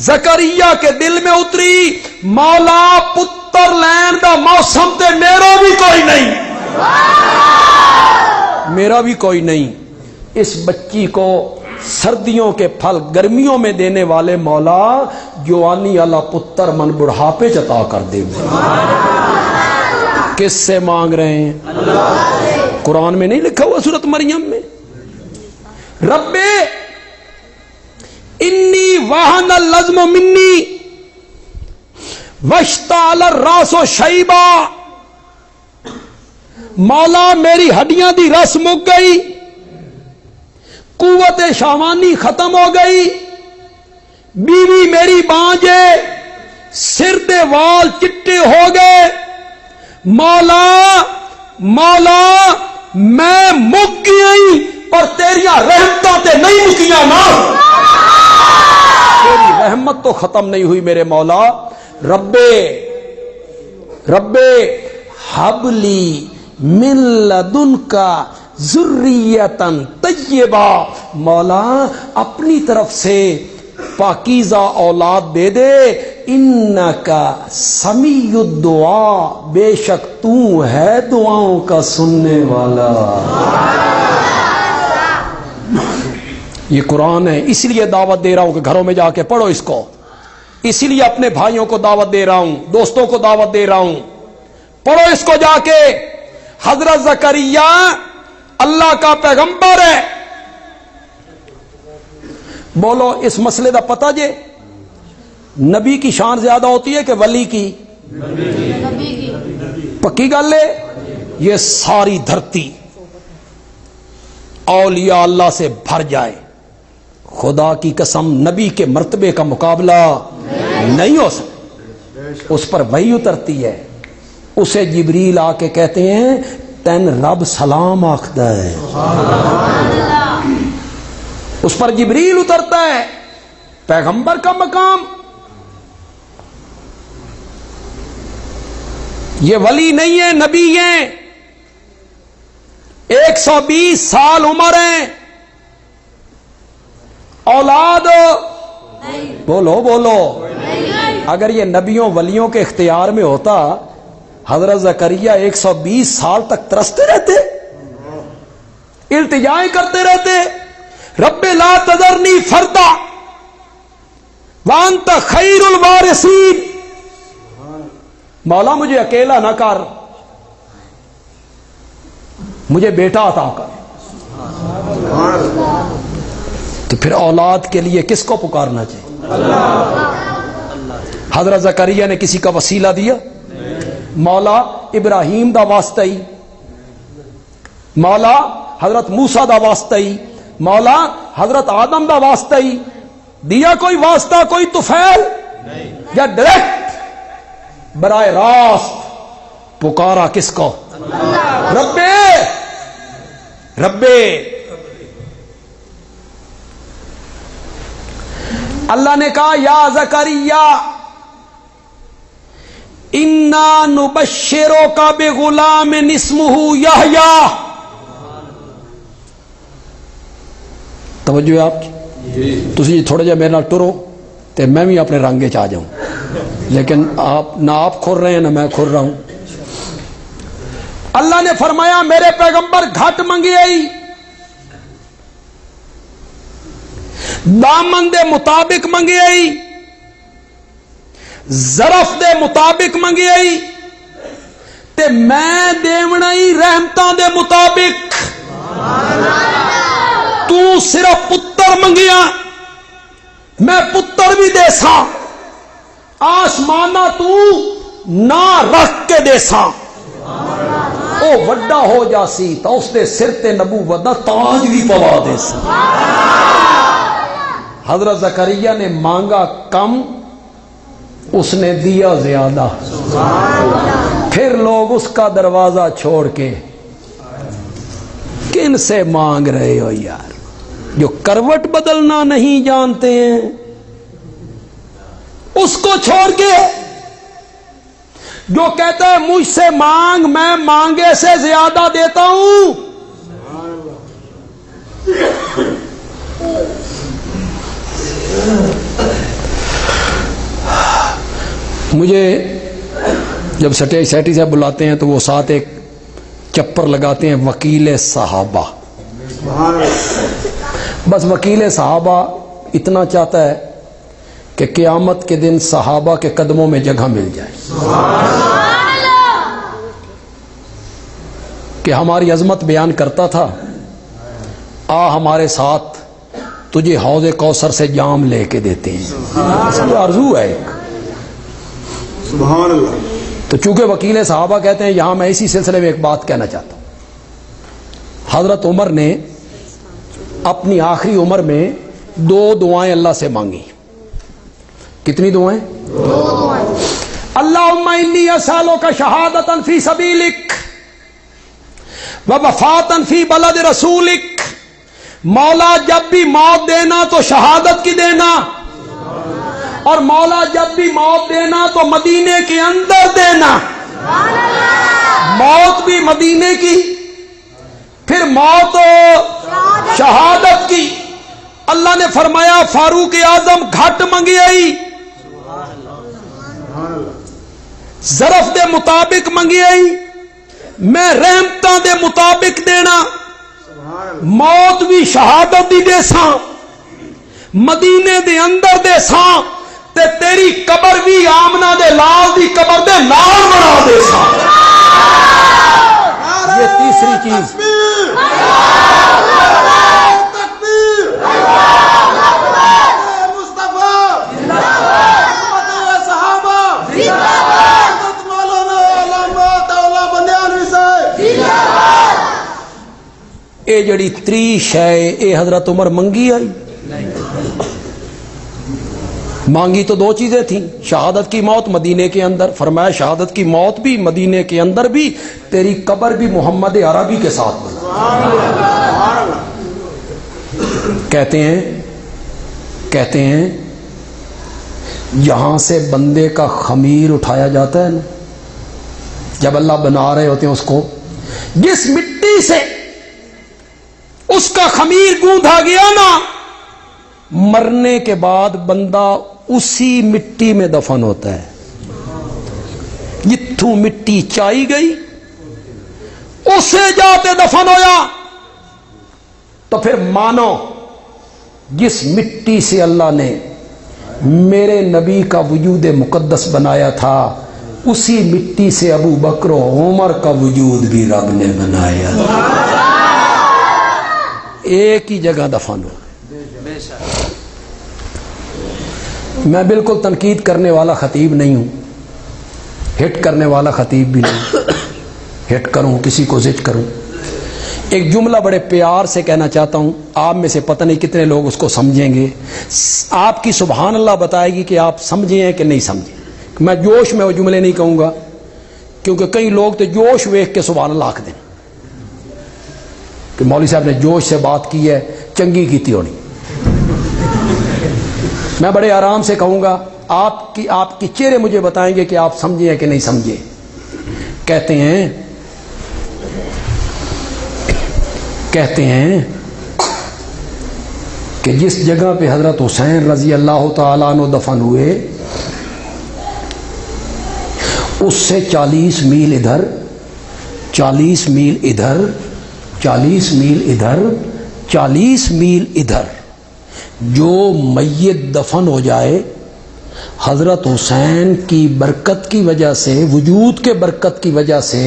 زکریا کے دل میں اتری مولا پتر لین دا موسم تے میرا بھی کوئی نہیں، میرا بھی کوئی نہیں۔ اس بچی کو سردیوں کے پھل گرمیوں میں دینے والے مولا جوانی والا پتر من بڑھاپے عطا کر دے۔ کس سے مانگ رہے ہیں؟ قرآن میں نہیں لکھا ہوا سورۃ مریم میں رب انی وہن العظم منی واشتعل الراس شیبا، مولا میری ہڈیاں دی رس مک گئی، قوت شامانی ختم ہو گئی، بیوی میری بانجے، سر دے وال چٹے ہو گئے، مولا مولا میں مک گئی اور تیریاں رحمتوں تے نہیں مکیاں نا، تیری رحمت تو ختم نہیں ہوئی میرے مولا۔ ربے حبلی من لدنکا ذریتن طیبہ، مولا اپنی طرف سے پاکیزہ اولاد دے دے، انکا سمیع الدعا، بے شک تو ہے دعاؤں کا سننے والا۔ یہ قرآن ہے، اسی لیے دعوت دے رہا ہوں کہ گھروں میں جا کے پڑھو اس کو، اسی لیے اپنے بھائیوں کو دعوت دے رہا ہوں، دوستوں کو دعوت دے رہا ہوں، پڑھو اس کو جا کے۔ حضرت زکریا اللہ کا پیغمبر ہے، بولو اس مسئلے دا پتہ جے نبی کی شان زیادہ ہوتی ہے کہ ولی کی؟ پکی گل ہے، یہ ساری دھرتی اولیاء اللہ سے بھر جائے، خدا کی قسم نبی کے مرتبے کا مقابلہ نہیں ہو سکتا۔ اس پر وحی اترتی ہے، اسے جبریل آ کے کہتے ہیں تین رب سلام آخدا ہے، اس پر جبریل اترتا ہے، پیغمبر کا مقام۔ یہ ولی نہیں ہے، نبی ہیں، 120 سال عمر ہیں، اولاد بولو بولو، اگر یہ نبیوں ولیوں کے اختیار میں ہوتا حضرت زکریا 120 سال تک ترستے رہتے، التجائیں کرتے رہتے، رب لا تذرنی فردا وانت خیر الوارثین، مولا مجھے اکیلا نہ کر، مجھے بیٹا عطا کر۔ تو پھر اولاد کے لیے کس کو پکارنا چاہیے؟ حضرت زکریا نے کسی کا وسیلہ دیا؟ مولا ابراہیم دا واسطہ ہی، مولا حضرت موسیٰ دا واسطہ ہی، مولا حضرت آدم دا واسطہ ہی دیا؟ کوئی واسطہ، کوئی طفیل، یا ڈائریکٹ براہ راست پکارا کس کو؟ ربے اللہ نے کہا یا زکریا انا نبشروک بغلام اسمہ یحییٰ. توجہ ہے آپ کی؟ تسی تھوڑا جا میرے نال ٹرو تے میں بھی اپنے رنگے چ آ جاؤں، لیکن آپ نہ آپ کھر رہے ہیں نہ میں کھر رہا ہوں. اللہ نے فرمایا میرے پیغمبر گھٹ منگی آئی، دامن دے مطابق منگی آئی، ظرف دے مطابق منگی آئی، تے میں دیونا ہی رحمتاں دے مطابق. تو صرف پتر منگیا، میں پتر بھی دے ساں، آسمانہ تو نہ رکھ کے دے ساں. او وڈا ہو جاسی تو اس دے سر تے نبوت دا تاج بھی پوا دے ساں. حضرت زکریا نے مانگا کم، اس نے دیا زیادہ. پھر لوگ اس کا دروازہ چھوڑ کے کن سے مانگ رہے ہو یار؟ جو کروٹ بدلنا نہیں جانتے ہیں اس کو چھوڑ کے، جو کہتا ہے مجھ سے مانگ میں مانگے سے زیادہ دیتا ہوں. مجھے جب سیٹی صاحب بلاتے ہیں تو وہ ساتھ ایک چپر لگاتے ہیں وکیل صحابہ. بس وکیل صحابہ اتنا چاہتا ہے کہ قیامت کے دن صحابہ کے قدموں میں جگہ مل جائے، کہ ہماری عظمت بیان کرتا تھا، آ ہمارے ساتھ تجھے حوض کوثر سے جام لے کے دیتے ہیں. اس کی آرزو ہے ایک. سبحان اللہ. تو چونکہ وکیل صحابہ کہتے ہیں، یہاں میں اسی سلسلے میں ایک بات کہنا چاہتا ہوں. حضرت عمر نے اپنی آخری عمر میں 2 دعائیں اللہ سے مانگی. کتنی دعائیں؟ 2 دعائیں. اللہم انی اسالک شہادۃ فی سبیلک ووفاۃ فی بلد رسولک. مولا جب بھی موت دینا تو شہادت کی دینا، اور مولا جب بھی موت دینا تو مدینے کے اندر دینا. موت بھی مدینے کی، پھر موت شہادت کی. اللہ نے فرمایا فاروق اعظم گھٹ منگی آئی، ظرف دے مطابق منگی آئی، میں رحمتاں دے مطابق دینا. موت بھی شہادت دی دے ساں، مدینے دے اندر دے ساں، تے تیری قبر بھی آمنہ دے لال دی قبر دے لال بنا دے ساں. یہ تیسری چیز. اے جڑی 3 شے اے حضرت عمر منگی آئی. مانگی تو 2 چیزیں تھیں، شہادت کی موت مدینے کے اندر. فرمایا شہادت کی موت بھی مدینے کے اندر بھی، تیری قبر بھی محمد عربی کے ساتھ بنا. کہتے ہیں یہاں سے بندے کا خمیر اٹھایا جاتا ہے نا، جب اللہ بنا رہے ہوتے ہیں اس کو، جس مٹی سے اس کا خمیر گوندھا گیا نا، مرنے کے بعد بندہ اسی مٹی میں دفن ہوتا ہے. جتھوں مٹی چائی گئی اسے جاتے دفن ہویا. تو پھر مانو جس مٹی سے اللہ نے میرے نبی کا وجود مقدس بنایا تھا، اسی مٹی سے ابو بکر و عمر کا وجود بھی رب نے بنایا. ایک ہی جگہ دفن ہو. میں بالکل تنقید کرنے والا خطیب نہیں ہوں، ہٹ کرنے والا خطیب بھی نہیں. ہٹ کروں کسی کو زج کروں. ایک جملہ بڑے پیار سے کہنا چاہتا ہوں، آپ میں سے پتہ نہیں کتنے لوگ اس کو سمجھیں گے. آپ کی سبحان اللہ بتائے گی کہ آپ سمجھیں ہیں کہ نہیں سمجھیں. میں جوش میں وہ جملے نہیں کہوں گا، کیونکہ کئی لوگ تو جوش ویکھ کے سبحان اللہ آکھ دیں کہ مولوی صاحب نے جوش سے بات کی ہے، چنگی کیتی ہونی. میں بڑے آرام سے کہوں گا، آپ کی چہرے مجھے بتائیں گے کہ آپ سمجھے کہ نہیں سمجھے. کہتے ہیں کہ جس جگہ پہ حضرت حسین رضی اللہ تعالیٰ عنہ دفن ہوئے اس سے 40 میل ادھر 40 میل ادھر 40 میل ادھر 40 میل ادھر جو میت دفن ہو جائے، حضرت حسین کی برکت کی وجہ سے، وجود کے برکت کی وجہ سے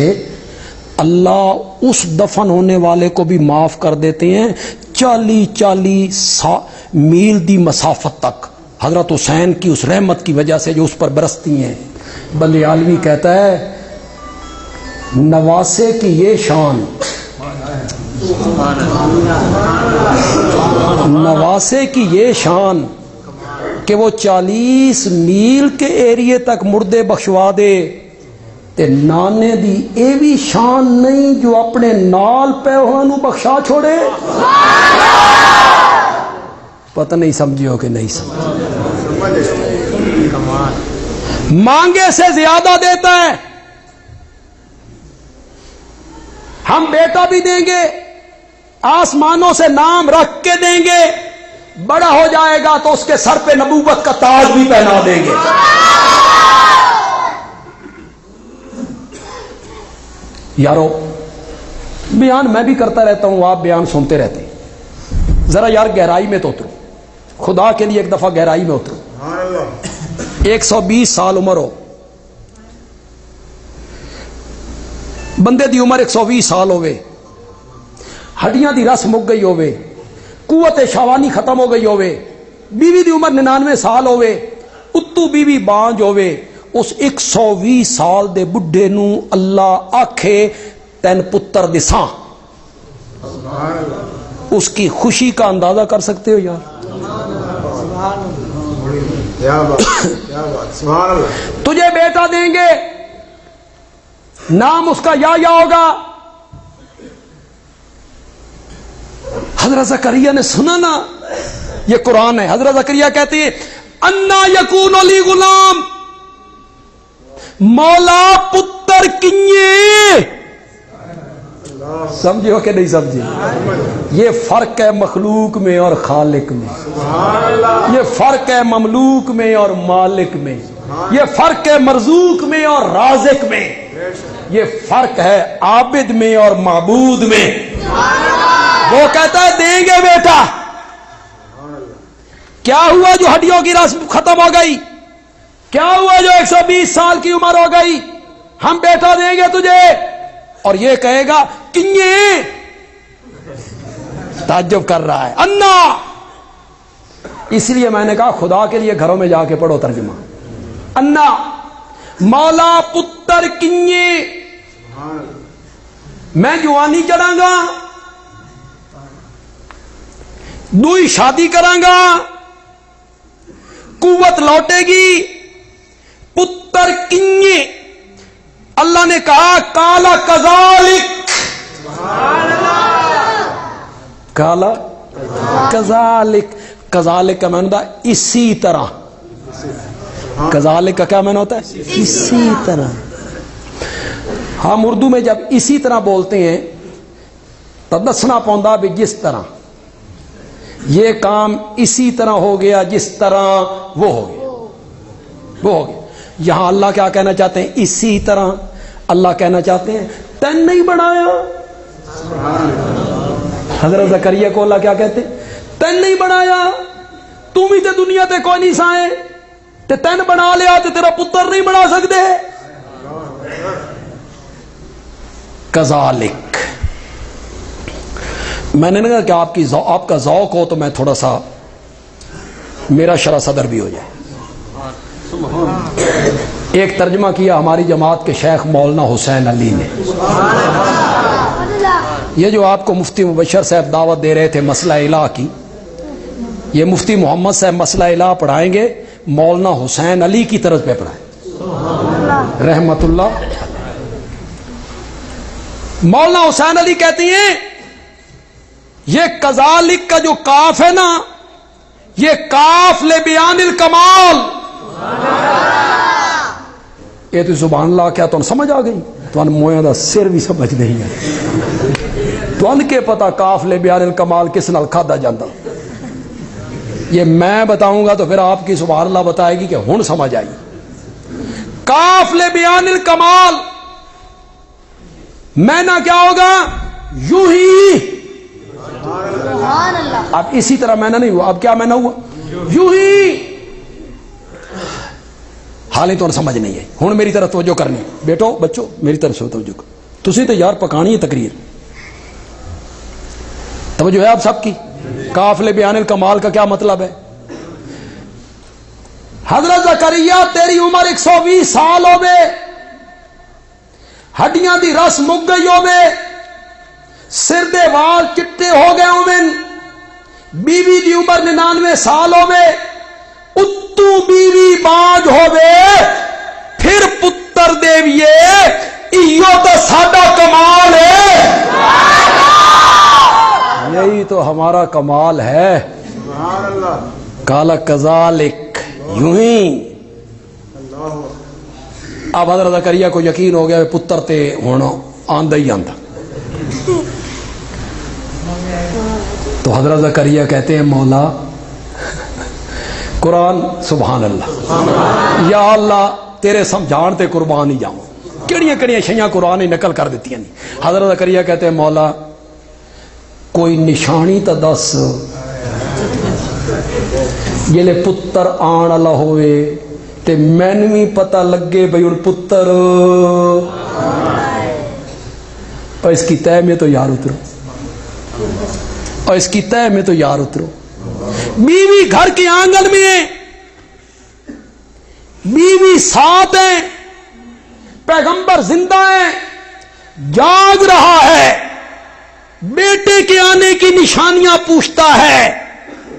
اللہ اس دفن ہونے والے کو بھی معاف کر دیتے ہیں 40 میل دی مسافت تک، حضرت حسین کی اس رحمت کی وجہ سے جو اس پر برستی ہیں. بندے عالمی کہتا ہے نواسے کی یہ شان، نواسے کی یہ شان کہ وہ 40 میل کے ایریے تک مردے بخشوا دے، تے نانے دی اے بھی شان نہیں جو اپنے نال پیوانو بخشا چھوڑے. پتہ نہیں سمجھے ہو کہ نہیں سمجھے. مانگے سے زیادہ دیتا ہے. ہم بیٹا بھی دیں گے، آسمانوں سے نام رکھ کے دیں گے، بڑا ہو جائے گا تو اس کے سر پہ نبوت کا تاج بھی پہنا دیں گے. یارو بیان میں بھی کرتا رہتا ہوں، آپ بیان سنتے رہتے ہیں، ذرا یار گہرائی میں تو اترو، خدا کے لیے ایک دفعہ گہرائی میں اترو. 120 سال عمر ہو، بندے دی عمر 120 سال ہوئے، ہڈیاں دی رس مک گئی ہوئے، قوت شاوانی ختم ہو گئی ہوئے، بیوی دی عمر 99 سال ہوئے، اتو بیوی بانج ہوئے، اس 120 سال دے بڈھے نو اللہ آکھے تین پتر دساں، اس کی خوشی کا اندازہ کر سکتے ہو یار؟ تجھے بیٹا دیں گے، نام اس کا یا ہوگا. حضرت زکریا نے سنا نا، یہ قرآن ہے، حضرت زکریا کہتے ہیں انا یکون لی غلام، مولا پتر کیے. سمجھے ہو کہ نہیں سمجھے؟ یہ فرق ہے مخلوق میں اور خالق میں، یہ فرق ہے مملوک میں اور مالک میں، یہ فرق ہے مرزوق میں اور رازق میں، یہ فرق ہے عابد میں اور معبود میں. وہ کہتا ہے دیں گے بیٹا. کیا ہوا جو ہڈیوں کی رس ختم ہو گئی؟ کیا ہوا جو 120 سال کی عمر ہو گئی؟ ہم بیٹا دیں گے تجھے. اور یہ کہے گا کنیے، تعجب کر رہا ہے انا. اس لیے میں نے کہا خدا کے لیے گھروں میں جا کے پڑھو ترجمہ. انا مولا پتر کنیے، میں جوانی چڑھاں گا، دوئی شادی کراں گا، قوت لوٹے گی، پتر کنیے. اللہ نے کہا کالا کذالک، کالا کذالک، کذالک کا معنی ہوتا ہے اسی طرح. کذالک کا کیا معنی ہوتا ہے؟ اسی طرح. ہم اردو میں جب اسی طرح بولتے ہیں تو دسنا پوندا بھی جس طرح، یہ کام اسی طرح ہو گیا جس طرح وہ ہو گیا، وہ ہو گیا. یہاں اللہ کیا کہنا چاہتے ہیں؟ اسی طرح. اللہ کہنا چاہتے ہیں تن نہیں بنایا. حضرت زکریا کو اللہ کیا کہتے ہیں؟ تن نہیں بنایا، تم ہی تے دنیا تے کوئی نہیں سائے، تے تن بنا لیا تے تیرا پتر نہیں بنا سکتے. کذالک. میں نے کہا کہ آپ کا ذوق ہو تو میں تھوڑا سا میرا شرح صدر بھی ہو جائے. ایک ترجمہ کیا ہماری جماعت کے شیخ مولانا حسین علی نے. یہ جو آپ کو مفتی مبشر صاحب دعوت دے رہے تھے مسئلہ الہ کی، یہ مفتی محمد صاحب مسئلہ الہ پڑھائیں گے، مولانا حسین علی کی طرز پہ پڑھائیں رحمت اللہ. مولانا حسین علی کہتی ہیں یہ کذالک کا جو کاف ہے نا، یہ کاف لے بیان الکمال. یہ تو سبحان اللہ کیا تم سمجھ آ گئی؟ تو مویا دا سر بھی سمجھ نہیں ہے. تو ان کے پتا کاف لے بیان الکمال کس نال کھادا جاندہ. یہ میں بتاؤں گا تو پھر آپ کی سبحان اللہ بتائے گی کہ ہن سمجھ آئی. کاف لے بیان الکمال میں نہ کیا ہوگا؟ یوں ہی. اب اسی طرح میں نہ نہیں ہوا. اب کیا میں نہ ہوا؟ یوں ہی. حالیں تو سمجھ نہیں ہے. ہن میری طرف توجہ کرنی بیٹو بچو میری طرف سے توجہ کر. تسی تو یار پکانی ہے تقریر. توجہ ہے آپ سب کی. کافل بیان الکمال کا کیا مطلب ہے؟ حضرت زکریا تیری عمر 120 سال ہو گئے, ہڈیاں دی رس مک گئی ہو گئے, سر دے وال چٹے ہو گئے ہومن, بیوی دی عمر 99 سال ہو گئے, اتو بیوی باج ہو گئے, پھر پتر دیویے ایو تو ساڈا کمال ہے. یہی تو ہمارا کمال ہے. کالا کذالک یوں ہی. اب حضرت زکریا کو یقین ہو گیا پتر تے ہونا آندا ہی آندا. تو حضرت زکریا کہتے ہیں مولا قرآن سبحان اللہ یا اللہ تیرے سمجھان تے قربان ہی جاؤں. کیڑیاں کیڑیاں شیاں قرآن ہی نقل کر دیتی ہیں. حضرت زکریا کہتے ہیں مولا کوئی نشانی تا دس جلے پتر آن والا ہوئے تے مینوں بھی پتہ لگے بھئی ہن پتر. اور اس کی تہ میں تو یار اترو, اور اس کی تہ میں تو یار اترو. بیوی گھر کے آنگن میں ہے, بیوی ساتھ ہے, پیغمبر زندہ ہے, جاگ رہا ہے, بیٹے کے آنے کی نشانیاں پوچھتا ہے.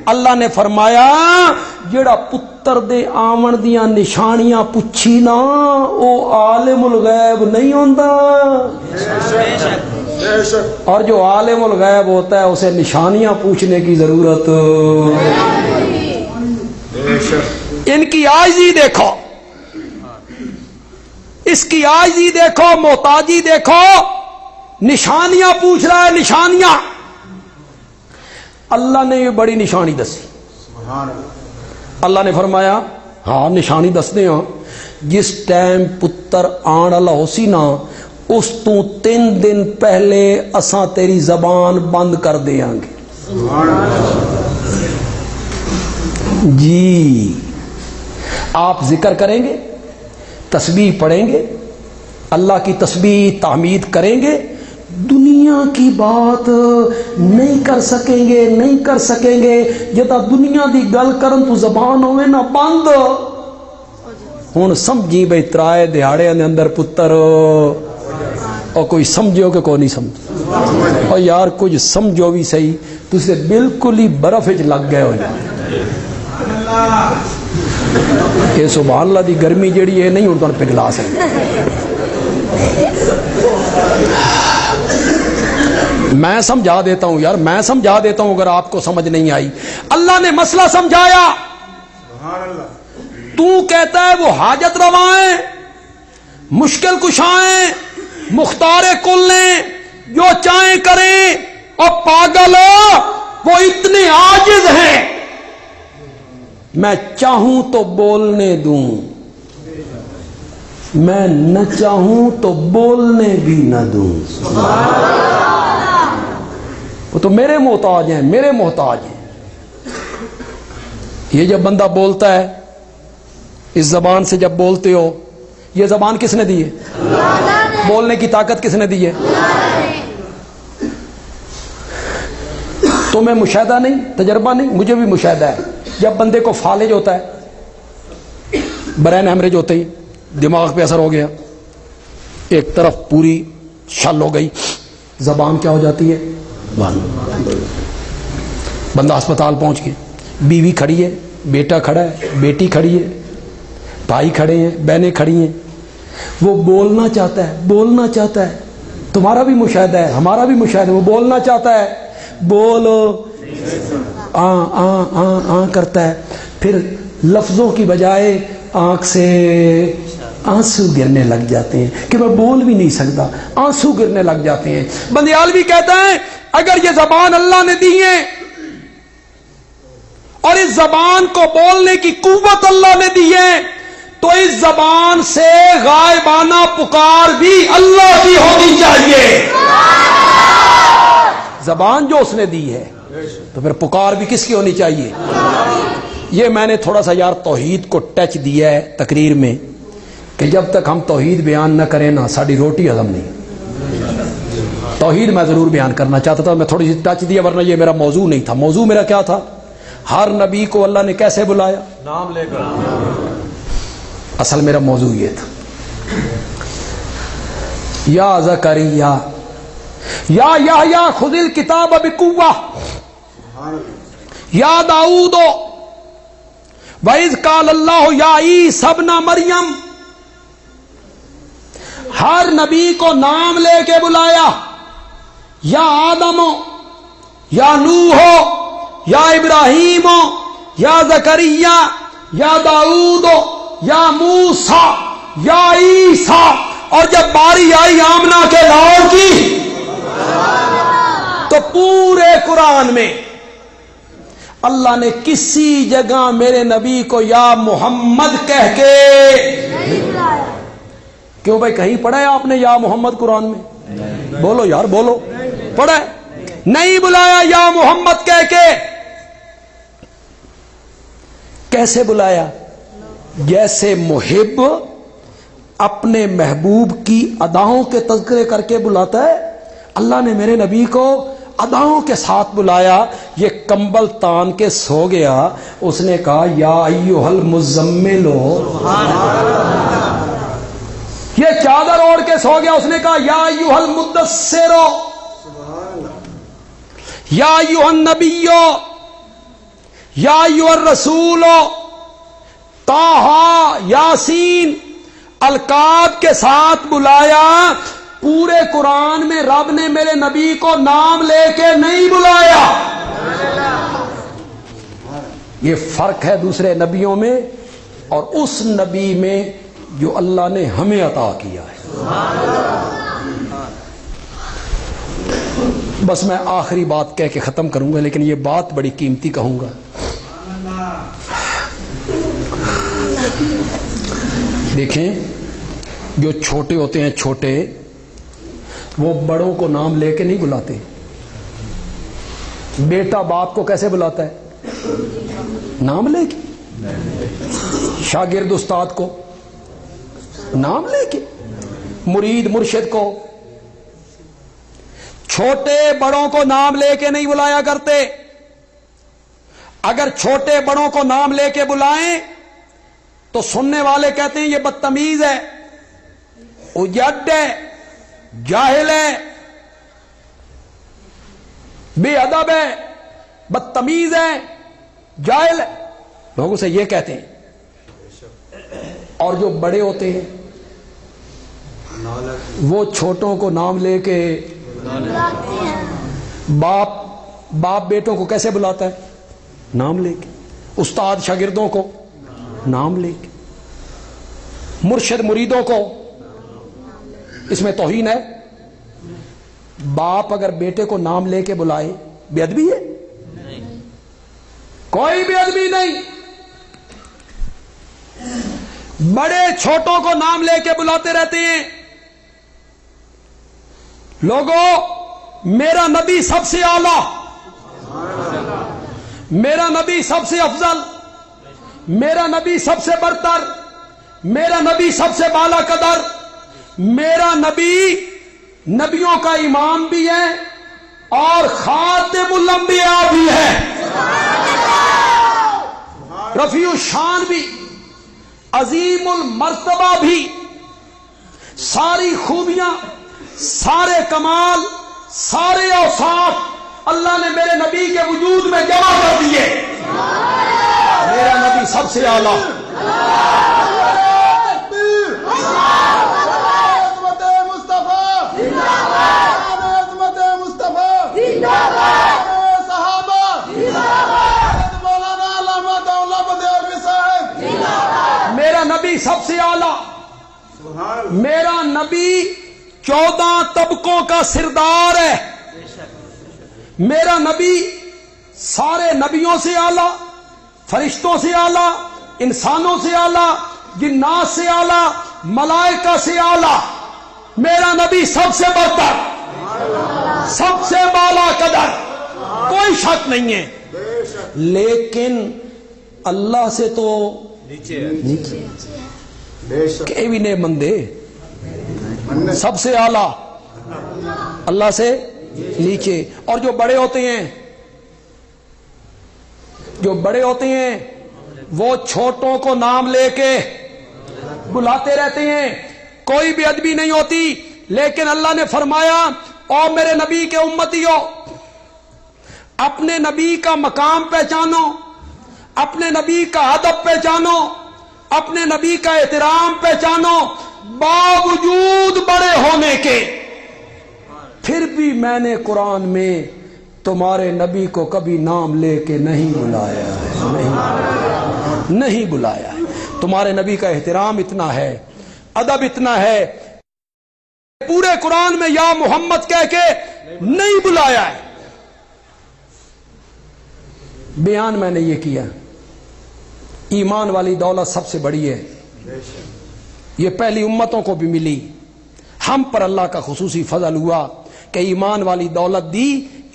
اللہ نے فرمایا جڑا پتر دے آمن دیاں نشانیاں پوچھی نا او عالم الغیب نہیں ہوندا, اور جو عالم الغیب ہوتا ہے اسے نشانیاں پوچھنے کی ضرورت. ان کی عاجزی دیکھو, اس کی عاجزی دیکھو, محتاجی دیکھو, نشانیاں پوچھ رہا ہے. نشانیاں اللہ نے یہ بڑی نشانی دسی. اللہ نے فرمایا ہاں نشانی دس دے ہاں, جس ٹائم پتر آن والا ہو سی نا اس تو 3 دن پہلے اساں تیری زبان بند کر دیاں گے. جی آپ ذکر کریں گے, تسبیح پڑھیں گے, اللہ کی تسبیح تحمید کریں گے, دنیا کی بات نہیں کر سکیں گے, نہیں کر سکیں گے. جتا دنیا دی گل کرن تو زبان ہوئے نا بند. ہن سمجھی بھئی ترائے دیہاڑے دے اندر پتر, اور کوئی سمجھو کہ کوئی نہیں سمجھ. اور یار کچھ سمجھو بھی صحیح, تسے بالکل ہی برف وچ لگ گئے ہو. یہ سبحان اللہ دی گرمی جیڑی ہے نہیں ہن تانوں پگھلا سکدی. میں سمجھا دیتا ہوں یار, میں سمجھا دیتا ہوں اگر آپ کو سمجھ نہیں آئی. اللہ نے مسئلہ سمجھایا. تو کہتا ہے وہ حاجت روائیں, مشکل کشائیں, مختار کل ہیں, جو چاہیں کریں, اور پاگل وہ اتنے عاجز ہیں میں چاہوں تو بولنے دوں, میں نہ چاہوں تو بولنے بھی نہ دوں. وہ تو میرے محتاج ہیں, میرے محتاج ہیں. یہ جب بندہ بولتا ہے اس زبان سے, جب بولتے ہو, یہ زبان کس نے دی ہے؟ بولنے کی طاقت کس نے دی ہے؟ تمہیں مشاہدہ نہیں, تجربہ نہیں, مجھے بھی مشاہدہ ہے. جب بندے کو فالج ہوتا ہے, برین ہیمریج ہوتے ہی دماغ پہ اثر ہو گیا, ایک طرف پوری شل ہو گئی, زبان کیا ہو جاتی ہے؟ بندہ ہسپتال پہنچ گیا, بیوی کھڑی ہے, بیٹا کھڑا ہے, بیٹی کھڑی ہے, بھائی کھڑے ہیں, بہنیں کھڑی ہیں. وہ بولنا چاہتا ہے, بولنا چاہتا ہے. تمہارا بھی مشاہدہ ہے, ہمارا بھی مشاہدہ ہے. وہ بولنا چاہتا ہے, بولو. کرتا ہے، پھر لفظوں کی بجائے آنکھ سے آنسو گرنے لگ جاتے ہیں کہ میں بول بھی نہیں سکتا، آنسو گرنے لگ جاتے ہیں۔ بندیالوی کہتا ہے اگر یہ زبان اللہ نے دی ہے اور اس زبان کو بولنے کی قوت اللہ نے دی ہے تو اس زبان سے غائبانہ پکار بھی اللہ کی ہونی چاہیے۔ زبان جو اس نے دی ہے تو پھر پکار بھی کس کی ہونی چاہیے؟ یہ میں نے تھوڑا سا یار توحید کو ٹچ دیا ہے تقریر میں کہ جب تک ہم توحید بیان نہ کریں نا ساری روٹی ہضم نہیں۔ توحید میں ضرور بیان کرنا چاہتا تھا، میں تھوڑی سی ٹچ دیا، ورنہ یہ میرا موضوع نہیں تھا۔ موضوع میرا کیا تھا؟ ہر نبی کو اللہ نے کیسے بلایا؟ نام لے کر۔ اصل میرا موضوع یہ تھا، یا زکریا یا یحییٰ خذ الکتاب بقوہ یا داؤد وَإِذْ قَالَ اللَّهُ يَا عِيسَى ابْنَ مَرْيَمَ۔ ہر نبی کو نام لے کے بلایا، یا آدم ہو یا نوح ہو یا ابراہیم ہو یا زکریا یا داؤد ہو یا موسیٰ یا عیسیٰ، اور جب باری آئی آمنہ کے لاؤ کی تو پورے قرآن میں اللہ نے کسی جگہ میرے نبی کو یا محمد کہہ کے نہیں بلایا۔ کیوں بھائی کہیں پڑھا ہے آپ نے یا محمد قرآن میں؟ بولو یار بولو، پڑھا ہے؟ نہیں بلایا یا محمد کہہ کے۔ کیسے بلایا؟ جیسے محب اپنے محبوب کی اداؤں کے تذکرے کر کے بلاتا ہے، اللہ نے میرے نبی کو اداؤں کے ساتھ بلایا۔ یہ کمبل تان کے سو گیا، اس نے کہا یا ایھا المزمل، یہ چادر اوڑھ کے سو گیا، اس نے کہا یا ایھا المدثر، یا ایھا النبی، یا ایھا الرسول، طٰہٰ، یاسین، القاب کے ساتھ بلایا۔ پورے قرآن میں رب نے میرے نبی کو نام لے کے نہیں بلایا۔ یہ فرق ہے دوسرے نبیوں میں اور اس نبی میں جو اللہ نے ہمیں عطا کیا ہے۔ بس میں آخری بات کہہ کے ختم کروں گا، لیکن یہ بات بڑی قیمتی کہوں گا۔ دیکھیں جو چھوٹے ہوتے ہیں، چھوٹے وہ بڑوں کو نام لے کے نہیں بلاتے۔ بیٹا باپ کو کیسے بلاتا ہے؟ نام لے کے۔ شاگرد استاد کو نام لے کے، مرید مرشد کو۔ چھوٹے بڑوں کو نام لے کے نہیں بلایا کرتے۔ اگر چھوٹے بڑوں کو نام لے کے بلائیں تو سننے والے کہتے ہیں یہ بدتمیز ہے، اجڈ ہے، جاہل ہے، بے ادب ہے، بدتمیز ہے، جاہل ہے، لوگ اسے یہ کہتے ہیں۔ اور جو بڑے ہوتے ہیں وہ چھوٹوں کو نام لے کے، باپ بیٹوں کو کیسے بلاتا ہے؟ نام لے کے۔ استاد شاگردوں کو نام لے کے، مرشد مریدوں کو۔ اس میں توہین ہے؟ باپ اگر بیٹے کو نام لے کے بلائے بے ادبی ہے؟ کوئی بے ادبی نہیں۔ بڑے چھوٹوں کو نام لے کے بلاتے رہتے ہیں۔ لوگوں، میرا نبی سب سے اعلیٰ، میرا نبی سب سے افضل، میرا نبی سب سے برتر، میرا نبی سب سے بالا قدر، میرا نبی نبیوں کا امام بھی ہے اور خاتم الانبیاء بھی ہے، رفیع الشان بھی، عظیم المرتبہ بھی، ساری خوبیاں، سارے کمال، سارے اوصاف اللہ نے میرے نبی کے وجود میں جمع کر دیے۔ میرا نبی سب سے اعلیٰ۔ صحابہ نبی 14 طبقوں کا سردار ہے. میرا نبی سارے نبیوں سے اعلی، فرشتوں سے اعلی، انسانوں سے اعلی، جنات سے اعلی، ملائکہ سے اعلی. میرا نبی سب سے برتر، سب سے بالا قدر، کوئی شک نہیں ہے. لیکن اللہ سے تو نیچے کہ بھی نہیں بندے، سب سے اعلی اللہ سے نیچے. اور جو بڑے ہوتے ہیں، جو بڑے ہوتے ہیں وہ چھوٹوں کو نام لے کے بلاتے رہتے ہیں، کوئی بھی ادبی نہیں ہوتی. لیکن اللہ نے فرمایا او میرے نبی کے امتیوں، اپنے نبی کا مقام پہچانو، اپنے نبی کا ادب پہچانو، اپنے نبی کا احترام پہچانو. باوجود بڑے ہونے کے پھر بھی میں نے قرآن میں تمہارے نبی کو کبھی نام لے کے نہیں بلایا ہے، نہیں بلایا ہے. تمہارے نبی کا احترام اتنا ہے، ادب اتنا ہے، پورے قرآن میں یا محمد کہہ کے نہیں بلایا ہے. بیان میں نے یہ کیا. ایمان والی دولت سب سے بڑی ہے، یہ پہلی امتوں کو بھی ملی. ہم پر اللہ کا خصوصی فضل ہوا کہ ایمان والی دولت دی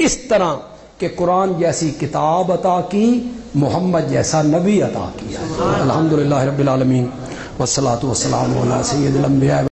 اس طرح کہ قرآن جیسی کتاب عطا کی، محمد جیسا نبی عطا کیا. الحمدللہ رب العالمین والصلاۃ والسلام علی سید الانبیاء.